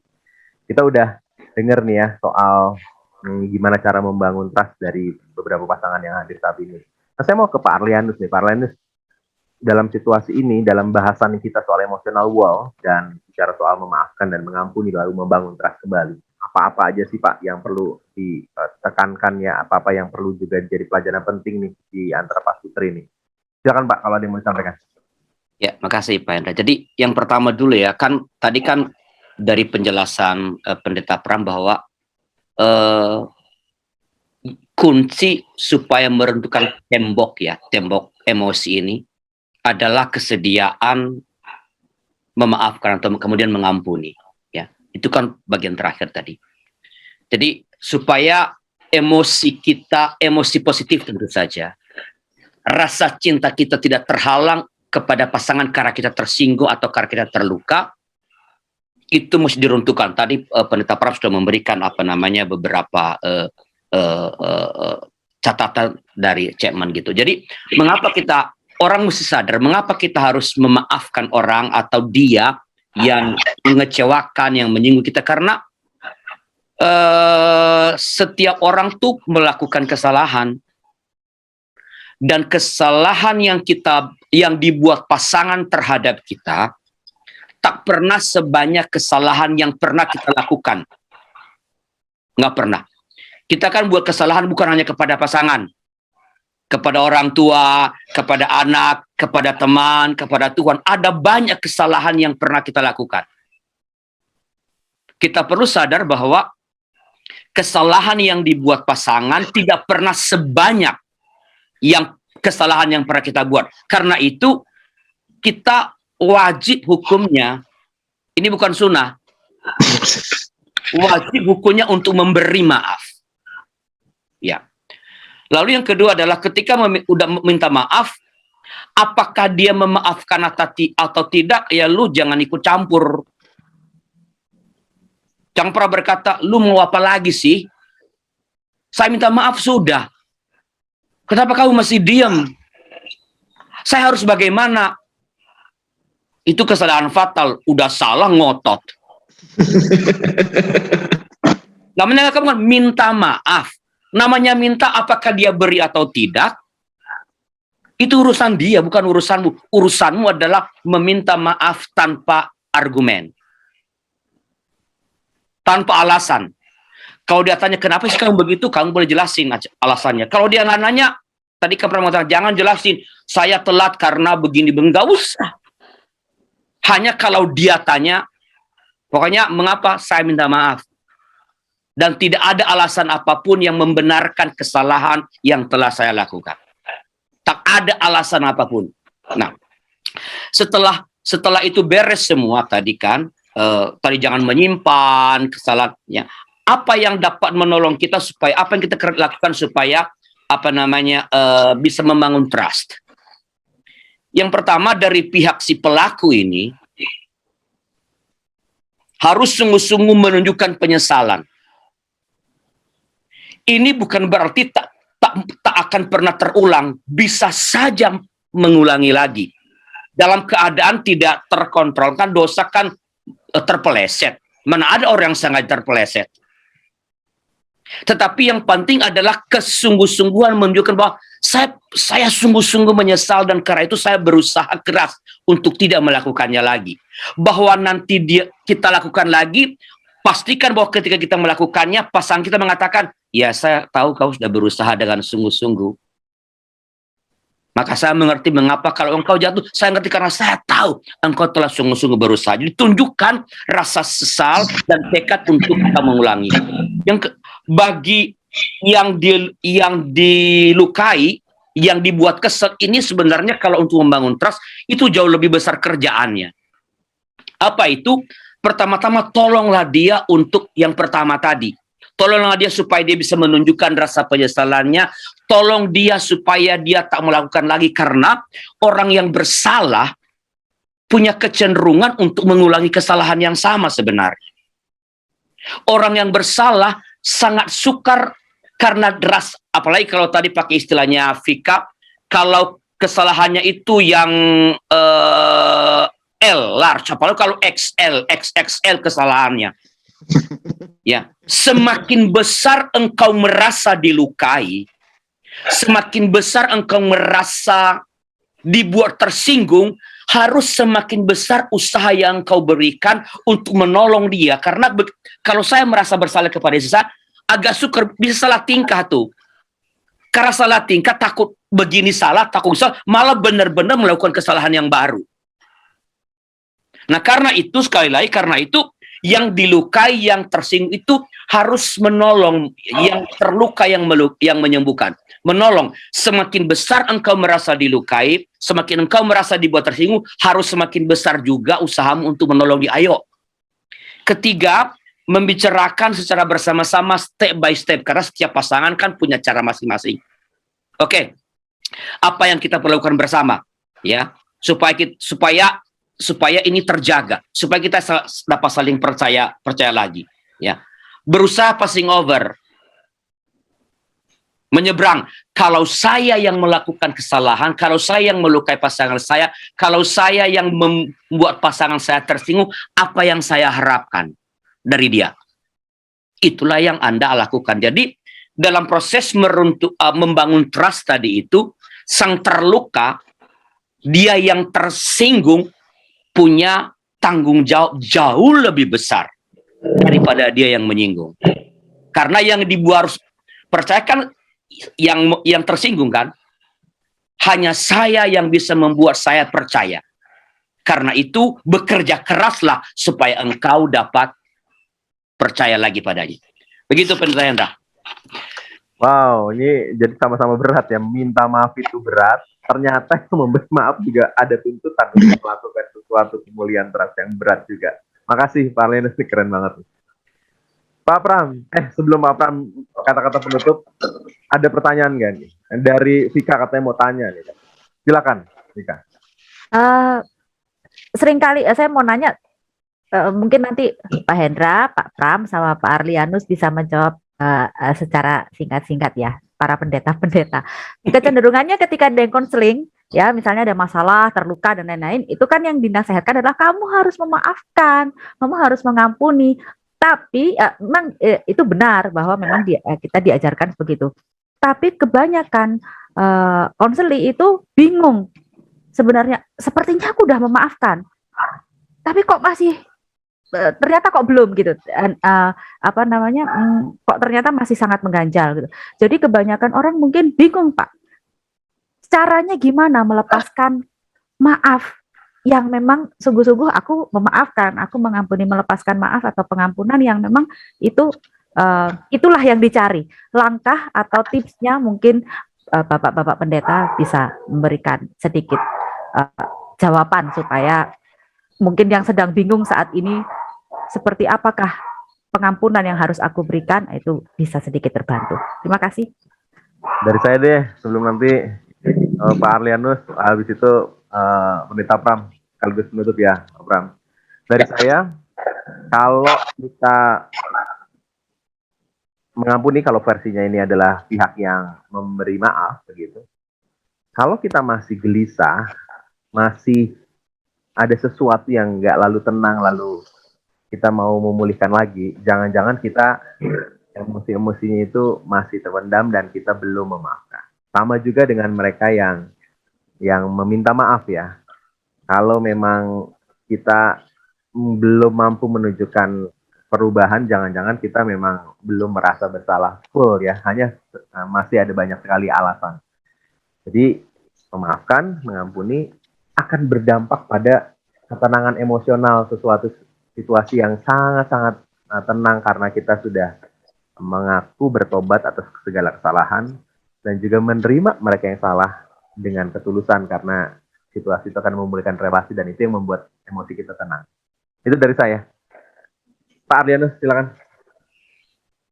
Speaker 1: Kita udah denger nih ya soal gimana cara membangun trust dari beberapa pasangan yang hadir saat ini. Nah, saya mau ke Pak Arlianus nih. Pak Arlianus, dalam situasi ini, dalam bahasan kita soal emotional wall dan bicara soal memaafkan dan mengampuni lalu membangun trust kembali, apa-apa aja sih Pak yang perlu ditekankan ya, apa-apa yang perlu juga jadi pelajaran penting nih di antara Pak Putri ini? Silakan Pak, kalau ada yang mau disampaikan.
Speaker 9: Ya, makasih Pak Hendra. Jadi yang pertama dulu ya, kan tadi kan dari penjelasan Pendeta Pram bahwa kunci supaya meruntuhkan tembok emosi ini adalah kesediaan memaafkan atau kemudian mengampuni. Ya, itu kan bagian terakhir tadi. Jadi supaya emosi kita, emosi positif tentu saja, rasa cinta kita tidak terhalang kepada pasangan karena kita tersinggung atau karena kita terluka, itu mesti diruntuhkan. Tadi Pendeta Prab sudah memberikan beberapa catatan dari Chapman gitu. Jadi mengapa orang mesti sadar mengapa kita harus memaafkan orang atau dia yang mengecewakan, yang menyinggung kita, karena setiap orang tuh melakukan kesalahan, dan kesalahan yang dibuat pasangan terhadap kita tak pernah sebanyak kesalahan yang pernah kita lakukan. Nggak pernah. Kita kan buat kesalahan bukan hanya kepada pasangan, kepada orang tua, kepada anak, kepada teman, kepada Tuhan. Ada banyak kesalahan yang pernah kita lakukan. Kita perlu sadar bahwa kesalahan yang dibuat pasangan tidak pernah sebanyak yang kesalahan yang pernah kita buat. Karena itu kita wajib hukumnya, ini bukan sunnah, wajib hukumnya untuk memberi maaf. Ya. Lalu yang kedua adalah ketika udah minta maaf, apakah dia memaafkan atau tidak, ya lu jangan ikut campur. Jangan pernah berkata, lu mau apa lagi sih? Saya minta maaf sudah. Kenapa kamu masih diam? Saya harus bagaimana? Itu kesalahan fatal. Udah salah ngotot. Namanya kamu kan minta maaf. Namanya minta, apakah dia beri atau tidak, itu urusan dia, bukan urusanmu. Urusanmu adalah meminta maaf tanpa argumen, tanpa alasan. Kalau dia tanya kenapa sih kamu begitu, kamu boleh jelasin alasannya. Kalau dia nggak nanya, tadi kamu pernah mengatakan jangan jelasin, saya telat karena begini, nggak usah. Hanya kalau dia tanya, pokoknya mengapa saya minta maaf. Dan tidak ada alasan apapun yang membenarkan kesalahan yang telah saya lakukan. Tak ada alasan apapun. Nah, setelah itu beres semua tadi kan, tadi jangan menyimpan kesalahannya. Apa yang dapat menolong kita supaya apa yang kita lakukan supaya bisa membangun trust? Yang pertama dari pihak si pelaku ini harus sungguh-sungguh menunjukkan penyesalan. Ini bukan berarti tak akan pernah terulang, bisa saja mengulangi lagi. Dalam keadaan tidak terkontrol, kan dosa kan terpeleset. Mana ada orang yang sangat terpeleset. Tetapi yang penting adalah kesungguh-sungguhan menunjukkan bahwa saya sungguh-sungguh menyesal dan karena itu saya berusaha keras untuk tidak melakukannya lagi. Bahwa nanti kita lakukan lagi, pastikan bahwa ketika kita melakukannya, pasangan kita mengatakan, ya saya tahu kau sudah berusaha dengan sungguh-sungguh. Maka saya mengerti mengapa kalau engkau jatuh, saya ngerti karena saya tahu engkau telah sungguh-sungguh berusaha. Jadi tunjukkan rasa sesal dan tekad untuk kita mengulangi. Bagi yang dilukai, yang dibuat kesel, ini sebenarnya kalau untuk membangun trust, itu jauh lebih besar kerjaannya. Apa itu? Pertama-tama tolonglah dia untuk yang pertama tadi. Tolonglah dia supaya dia bisa menunjukkan rasa penyesalannya. Tolong dia supaya dia tak melakukan lagi. Karena orang yang bersalah punya kecenderungan untuk mengulangi kesalahan yang sama sebenarnya. Orang yang bersalah sangat sukar karena deras. Apalagi kalau tadi pakai istilahnya Vika, kalau kesalahannya itu yang L, large. Apalagi kalau XL, XXL kesalahannya. Ya, semakin besar engkau merasa dilukai, semakin besar engkau merasa dibuat tersinggung, harus semakin besar usaha yang engkau berikan untuk menolong dia. Karena kalau saya merasa bersalah kepada sisa, agak sukar, bisa salah tingkah tuh. Karena salah tingkah, takut begini salah, takut salah, malah benar-benar melakukan kesalahan yang baru. Nah, karena itu, sekali lagi, karena itu, yang dilukai, yang tersinggung itu harus menolong, yang terluka, yang menyembuhkan. Menolong. Semakin besar engkau merasa dilukai, semakin engkau merasa dibuat tersinggung, harus semakin besar juga usahamu untuk menolong dia. Ayo. Ketiga, membicarakan secara bersama-sama step by step, karena setiap pasangan kan punya cara masing-masing. Oke. Apa yang kita perlu lakukan bersama? Ya. supaya ini terjaga, supaya kita dapat saling percaya lagi, ya. Berusaha passing over, menyeberang. Kalau saya yang melakukan kesalahan, kalau saya yang melukai pasangan saya, kalau saya yang membuat pasangan saya tersinggung, apa yang saya harapkan dari dia? Itulah yang Anda lakukan. Jadi dalam proses membangun trust tadi itu, sang terluka, dia yang tersinggung punya tanggung jawab jauh lebih besar daripada dia yang menyinggung. Karena yang harus percayakan yang tersinggung kan, hanya saya yang bisa membuat saya percaya. Karena itu bekerja keraslah supaya engkau dapat percaya lagi padanya. Begitu penilaian Anda.
Speaker 1: Wow, ini jadi sama-sama berat ya. Minta maaf itu berat. Ternyata memberi maaf juga ada tuntutan untuk melakukan sesuatu pemulihan trust yang berat juga. Makasih Pak Arlianus, keren banget. Pak Pram, sebelum Pak Pram kata-kata penutup, ada pertanyaan nggak nih? Dari Vika katanya mau tanya nih. Silakan, Vika.
Speaker 8: Seringkali saya mau nanya, mungkin nanti Pak Hendra, Pak Pram, sama Pak Arlianus bisa menjawab secara singkat-singkat ya, para pendeta-pendeta. Kecenderungannya ketika ada yang konseling, ya misalnya ada masalah, terluka dan lain-lain, itu kan yang dinasehatkan adalah kamu harus memaafkan, kamu harus mengampuni. Tapi memang itu benar bahwa memang kita diajarkan begitu. Tapi kebanyakan konseli itu bingung. Sebenarnya sepertinya aku udah memaafkan, tapi kok masih ternyata kok belum gitu. Kok ternyata masih sangat mengganjal gitu. Jadi kebanyakan orang mungkin bingung, Pak. Caranya gimana melepaskan maaf yang memang sungguh-sungguh aku memaafkan, aku mengampuni, melepaskan maaf atau pengampunan yang memang itu itulah yang dicari. Langkah atau tipsnya mungkin Bapak-bapak pendeta bisa memberikan sedikit jawaban supaya mungkin yang sedang bingung saat ini seperti apakah pengampunan yang harus aku berikan itu bisa sedikit terbantu. Terima kasih.
Speaker 1: Dari saya deh, sebelum nanti Pak Arlianus, habis itu Pendeta Pram, sekaligus menutup ya, Pak Pram. Dari saya, kalau kita mengampuni, kalau versinya ini adalah pihak yang memberi maaf, begitu. Kalau kita masih gelisah, masih ada sesuatu yang nggak lalu tenang, lalu kita mau memulihkan lagi, jangan-jangan kita emosi-emosinya itu masih terpendam dan kita belum memaafkan. Sama juga dengan mereka yang meminta maaf ya. Kalau memang kita belum mampu menunjukkan perubahan, jangan-jangan kita memang belum merasa bersalah full ya, hanya masih ada banyak sekali alasan. Jadi memaafkan, mengampuni akan berdampak pada ketenangan emosional, sesuatu situasi yang sangat-sangat tenang karena kita sudah mengaku bertobat atas segala kesalahan dan juga menerima mereka yang salah dengan ketulusan karena situasi itu akan memulihkan relasi dan itu yang membuat emosi kita tenang. Itu dari saya. Pak Arlianus, silakan.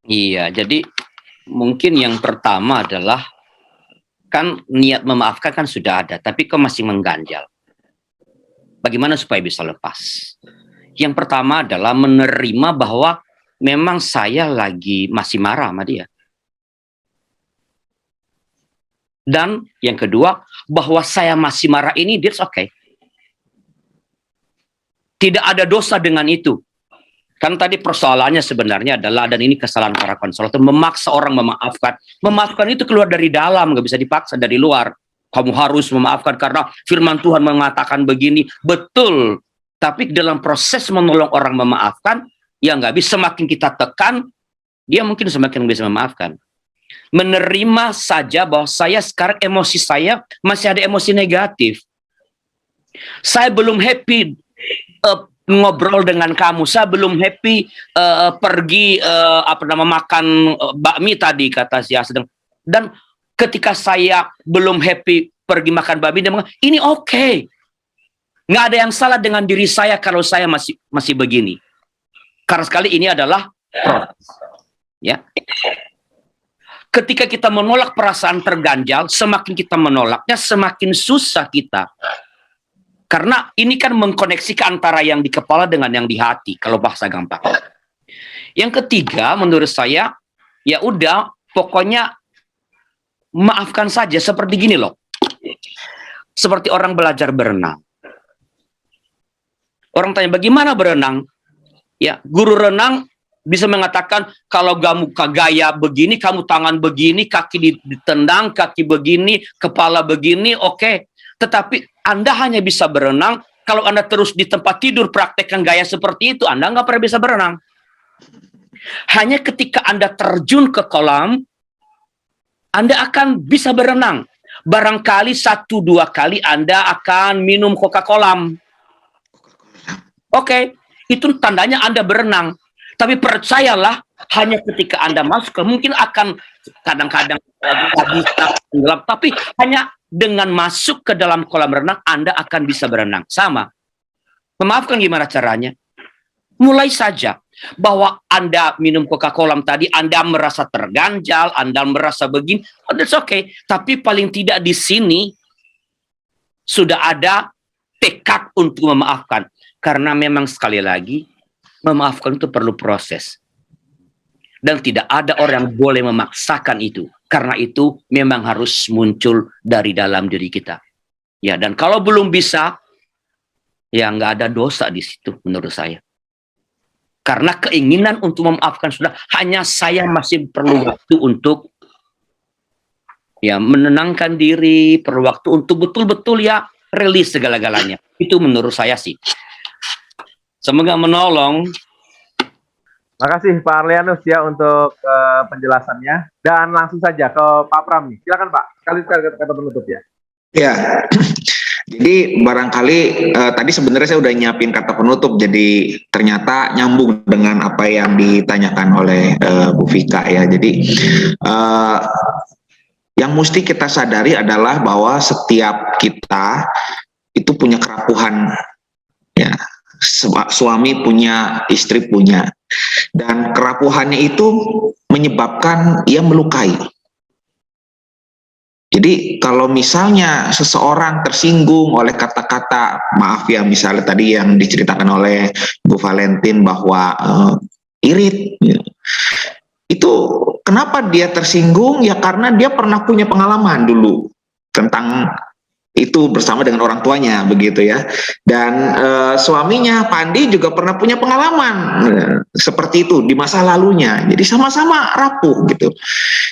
Speaker 9: Iya, jadi mungkin yang pertama adalah kan niat memaafkan kan sudah ada, tapi kok masih mengganjal. Bagaimana supaya bisa lepas? Yang pertama adalah menerima bahwa memang saya lagi masih marah sama dia. Dan yang kedua, bahwa saya masih marah ini, that's okay. Tidak ada dosa dengan itu. Kan tadi persoalannya sebenarnya adalah, dan ini kesalahan para konselor, memaksa orang memaafkan. Memaafkan itu keluar dari dalam, nggak bisa dipaksa dari luar. Kamu harus memaafkan karena firman Tuhan mengatakan begini. Betul. Tapi dalam proses menolong orang memaafkan, ya nggak bisa, semakin kita tekan, dia mungkin semakin bisa memaafkan. Menerima saja bahwa saya sekarang emosi saya masih ada emosi negatif. Saya belum happy ngobrol dengan kamu, saya belum happy pergi makan bakmi tadi kata si sedang. Dan ketika saya belum happy pergi makan bakmi, dia mengatakan ini oke. Nggak ada yang salah dengan diri saya kalau saya masih begini. Karena sekali ini adalah proses. Ya. Ketika kita menolak perasaan terganjal, semakin kita menolaknya, semakin susah kita Karena ini kan mengkoneksikan antara yang di kepala dengan yang di hati, kalau bahasa gampang. Yang ketiga, menurut saya, ya udah, pokoknya maafkan saja. Seperti gini loh, seperti orang belajar berenang. Orang tanya, bagaimana berenang? Ya, guru renang bisa mengatakan, kalau kamu gaya begini, kamu tangan begini, kaki ditendang, kaki begini, kepala begini, oke. Tetapi Anda hanya bisa berenang kalau Anda terus di tempat tidur praktekkan gaya seperti itu, Anda nggak pernah bisa berenang. Hanya ketika Anda terjun ke kolam, Anda akan bisa berenang. Barangkali 1-2 kali Anda akan minum Coca-Cola. Oke, itu tandanya Anda berenang. Tapi percayalah, hanya ketika Anda masuk, mungkin akan kadang-kadang bisa tenggelam, tapi hanya dengan masuk ke dalam kolam renang, Anda akan bisa berenang. Sama. Memaafkan gimana caranya? Mulai saja bahwa Anda minum Coca-Cola tadi, Anda merasa terganjal, Anda merasa begini, oh, that's okay. Tapi paling tidak di sini sudah ada tekad untuk memaafkan. Karena memang sekali lagi, memaafkan itu perlu proses. Dan tidak ada orang yang boleh memaksakan itu. Karena itu memang harus muncul dari dalam diri kita. Ya, dan kalau belum bisa, ya nggak ada dosa di situ menurut saya. Karena keinginan untuk memaafkan sudah, hanya saya masih perlu waktu untuk ya menenangkan diri, perlu waktu untuk betul-betul ya rilis segala-galanya. Itu menurut saya sih. Semoga menolong.
Speaker 1: Makasih Pak Arlianus ya untuk penjelasannya. Dan langsung saja ke Pak Pram nih. Silakan Pak, sekali kata penutup ya.
Speaker 2: Ya, jadi barangkali tadi sebenarnya saya udah nyiapin kata penutup, jadi ternyata nyambung dengan apa yang ditanyakan oleh Bu Vika ya. Jadi yang mesti kita sadari adalah bahwa setiap kita itu punya kerapuhan, ya. Suami punya, istri punya, dan kerapuhannya itu menyebabkan ia melukai. Jadi kalau misalnya seseorang tersinggung oleh kata-kata, maaf ya, misalnya tadi yang diceritakan oleh Bu Valentin bahwa irit, itu kenapa dia tersinggung? Ya karena dia pernah punya pengalaman dulu tentang itu bersama dengan orang tuanya, begitu ya. Dan suaminya Pandi juga pernah punya pengalaman seperti itu di masa lalunya. Jadi sama-sama rapuh gitu.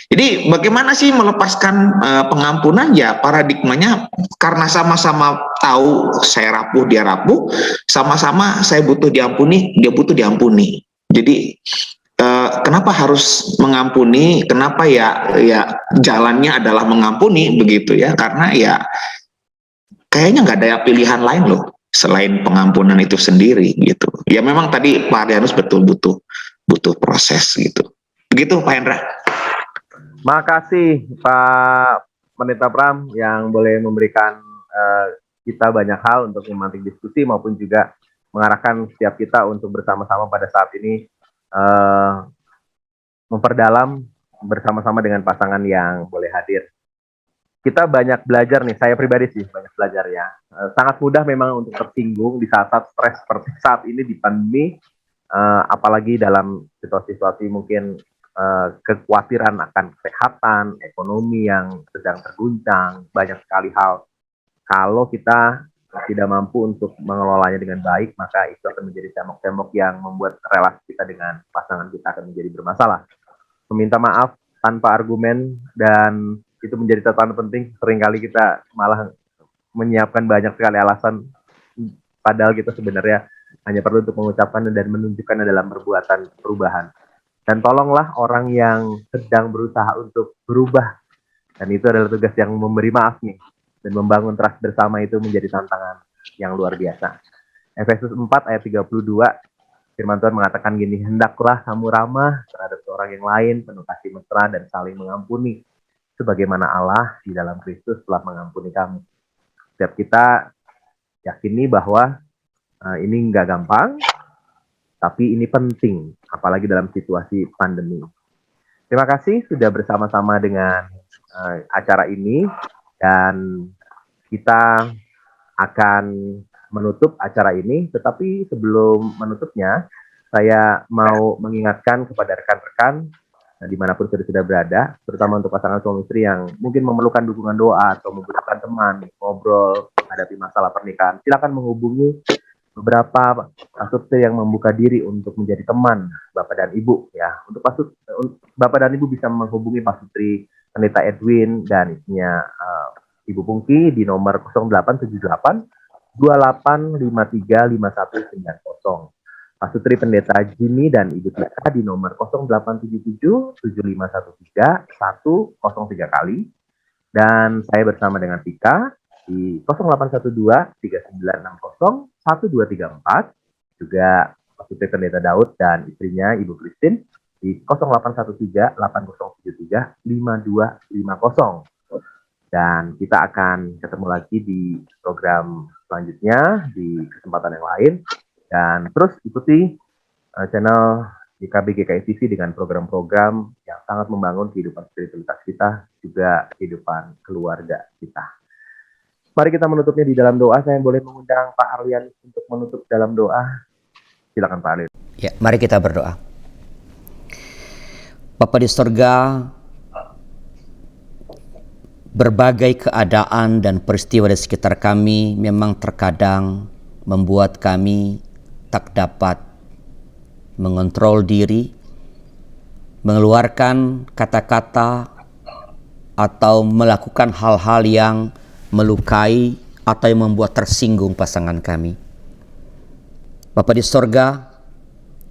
Speaker 2: Jadi bagaimana sih melepaskan pengampunan? Ya paradigmanya karena sama-sama tahu saya rapuh, dia rapuh, sama-sama saya butuh diampuni, dia butuh diampuni. Jadi kenapa harus mengampuni? Kenapa ya jalannya adalah mengampuni, begitu ya? Karena ya kayaknya nggak ada pilihan lain loh selain pengampunan itu sendiri gitu. Ya memang tadi Pak Arlianus betul butuh proses gitu. Begitu Pak Hendra.
Speaker 1: Makasih Pak Pendeta Pram yang boleh memberikan kita banyak hal untuk memantik diskusi maupun juga mengarahkan setiap kita untuk bersama-sama pada saat ini memperdalam bersama-sama dengan pasangan yang boleh hadir. Kita banyak belajar nih, saya pribadi sih banyak belajar ya. Sangat mudah memang untuk tersinggung di saat-saat stres seperti saat ini di pandemi, apalagi dalam situasi-situasi mungkin kekhawatiran akan kesehatan, ekonomi yang sedang terguncang, banyak sekali hal. Kalau kita tidak mampu untuk mengelolanya dengan baik, maka itu akan menjadi tembok-tembok yang membuat relasi kita dengan pasangan kita akan menjadi bermasalah. Meminta maaf tanpa argumen dan itu menjadi catatan penting. Seringkali kita malah menyiapkan banyak sekali alasan, padahal kita sebenarnya hanya perlu untuk mengucapkan dan menunjukkan dalam perbuatan perubahan. Dan tolonglah orang yang sedang berusaha untuk berubah, dan itu adalah tugas yang memberi maaf nih, dan membangun trust bersama itu menjadi tantangan yang luar biasa. Efesus 4 ayat 32, firman Tuhan mengatakan gini, hendaklah kamu ramah terhadap seorang yang lain, penuh kasih mesra dan saling mengampuni, sebagaimana Allah di dalam Kristus telah mengampuni kamu. Setiap kita yakini bahwa ini nggak gampang, tapi ini penting, apalagi dalam situasi pandemi. Terima kasih sudah bersama-sama dengan acara ini, dan kita akan menutup acara ini, tetapi sebelum menutupnya, saya mau mengingatkan kepada rekan-rekan dimanapun sudah berada, terutama untuk pasangan suami istri yang mungkin memerlukan dukungan doa atau membutuhkan teman, ngobrol, menghadapi masalah pernikahan. Silakan menghubungi beberapa pasutri yang membuka diri untuk menjadi teman Bapak dan Ibu ya. Untuk Bapak dan Ibu bisa menghubungi pasutri Pendeta Edwin dan istrinya Ibu Pungki di nomor 0878 2853 5190. Pasutri Pendeta Jimmy dan Ibu Tika di nomor 0877 7513 103 kali. Dan saya bersama dengan Tika di 0812 3960 1234. Juga Pasutri Pendeta Daud dan istrinya Ibu Christine di 0813 8073 5250. Dan kita akan ketemu lagi di program selanjutnya di kesempatan yang lain. Dan terus ikuti channel YKB GKI TV dengan program-program yang sangat membangun kehidupan spiritualitas kita, juga kehidupan keluarga kita. Mari kita menutupnya di dalam doa. Saya boleh mengundang Pak Arlian untuk menutup dalam doa. Silakan Pak Arlian.
Speaker 9: Ya, mari kita berdoa. Bapa di sorga, berbagai keadaan dan peristiwa di sekitar kami memang terkadang membuat kami tak dapat mengontrol diri, mengeluarkan kata-kata atau melakukan hal-hal yang melukai atau yang membuat tersinggung pasangan kami. Bapa di sorga,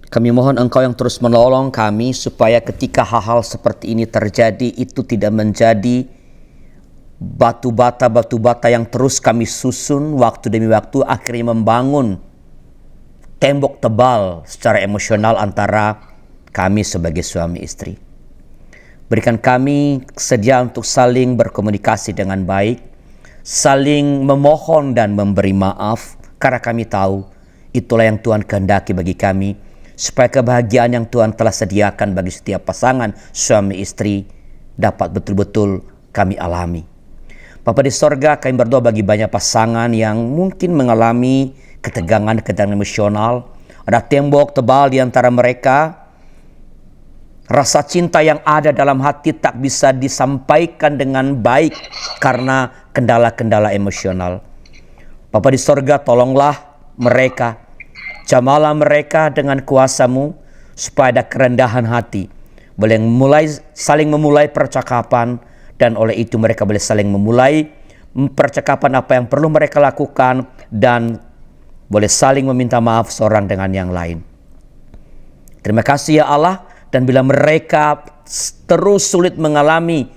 Speaker 9: kami mohon Engkau yang terus menolong kami supaya ketika hal-hal seperti ini terjadi, itu tidak menjadi batu bata yang terus kami susun waktu demi waktu, akhirnya membangun tembok tebal secara emosional antara kami sebagai suami istri. Berikan kami kesediaan untuk saling berkomunikasi dengan baik, saling memohon dan memberi maaf, karena kami tahu itulah yang Tuhan kehendaki bagi kami, supaya kebahagiaan yang Tuhan telah sediakan bagi setiap pasangan suami istri dapat betul-betul kami alami. Bapa di sorga, kami berdoa bagi banyak pasangan yang mungkin mengalami ketegangan emosional. Ada tembok tebal di antara mereka. Rasa cinta yang ada dalam hati tak bisa disampaikan dengan baik karena kendala-kendala emosional. Bapa di sorga, tolonglah mereka. Jamalah mereka dengan kuasa-Mu supaya ada kerendahan hati. Boleh saling memulai percakapan, dan oleh itu mereka boleh saling memulai percakapan apa yang perlu mereka lakukan, dan boleh saling meminta maaf seorang dengan yang lain. Terima kasih ya Allah, dan bila mereka terus sulit mengalami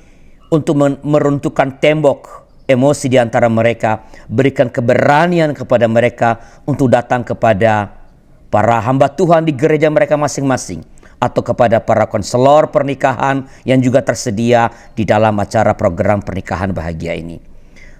Speaker 9: untuk meruntuhkan tembok emosi di antara mereka, berikan keberanian kepada mereka untuk datang kepada para hamba Tuhan di gereja mereka masing-masing, atau kepada para konselor pernikahan yang juga tersedia di dalam acara program pernikahan bahagia ini.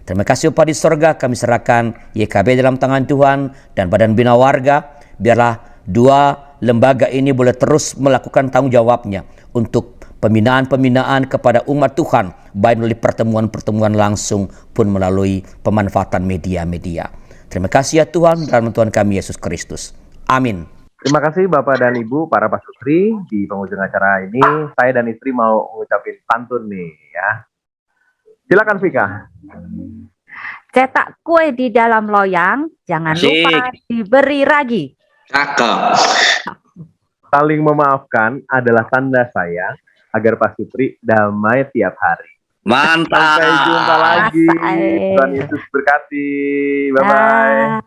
Speaker 9: Terima kasih Bapa di sorga, kami serahkan YKB dalam tangan Tuhan dan Badan Bina Warga. Biarlah dua lembaga ini boleh terus melakukan tanggung jawabnya untuk pembinaan-pembinaan kepada umat Tuhan, baik melalui pertemuan-pertemuan langsung pun melalui pemanfaatan media-media. Terima kasih ya Tuhan, dalam Tuhan kami Yesus Kristus. Amin.
Speaker 1: Terima kasih Bapak dan Ibu, para pasutri. Di penghujung acara ini, saya dan istri mau mengucapin pantun nih ya. Silakan Vika.
Speaker 8: Cetak kue di dalam loyang, jangan lupa diberi ragi.
Speaker 2: Cakep.
Speaker 1: Saling memaafkan adalah tanda sayang agar pasutri damai tiap hari.
Speaker 9: Mantap.
Speaker 1: Sampai jumpa lagi. Tuhan Yesus berkati. Bye-bye.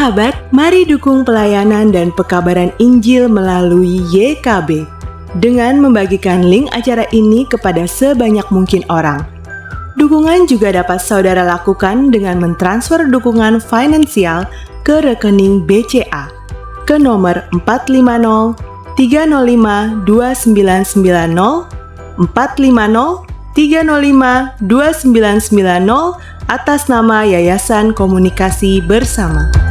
Speaker 3: Sahabat, mari dukung pelayanan dan pekabaran Injil melalui YKB dengan membagikan link acara ini kepada sebanyak mungkin orang. Dukungan juga dapat saudara lakukan dengan mentransfer dukungan finansial ke rekening BCA ke nomor 450 305 2990 450 305 2990 atas nama Yayasan Komunikasi Bersama.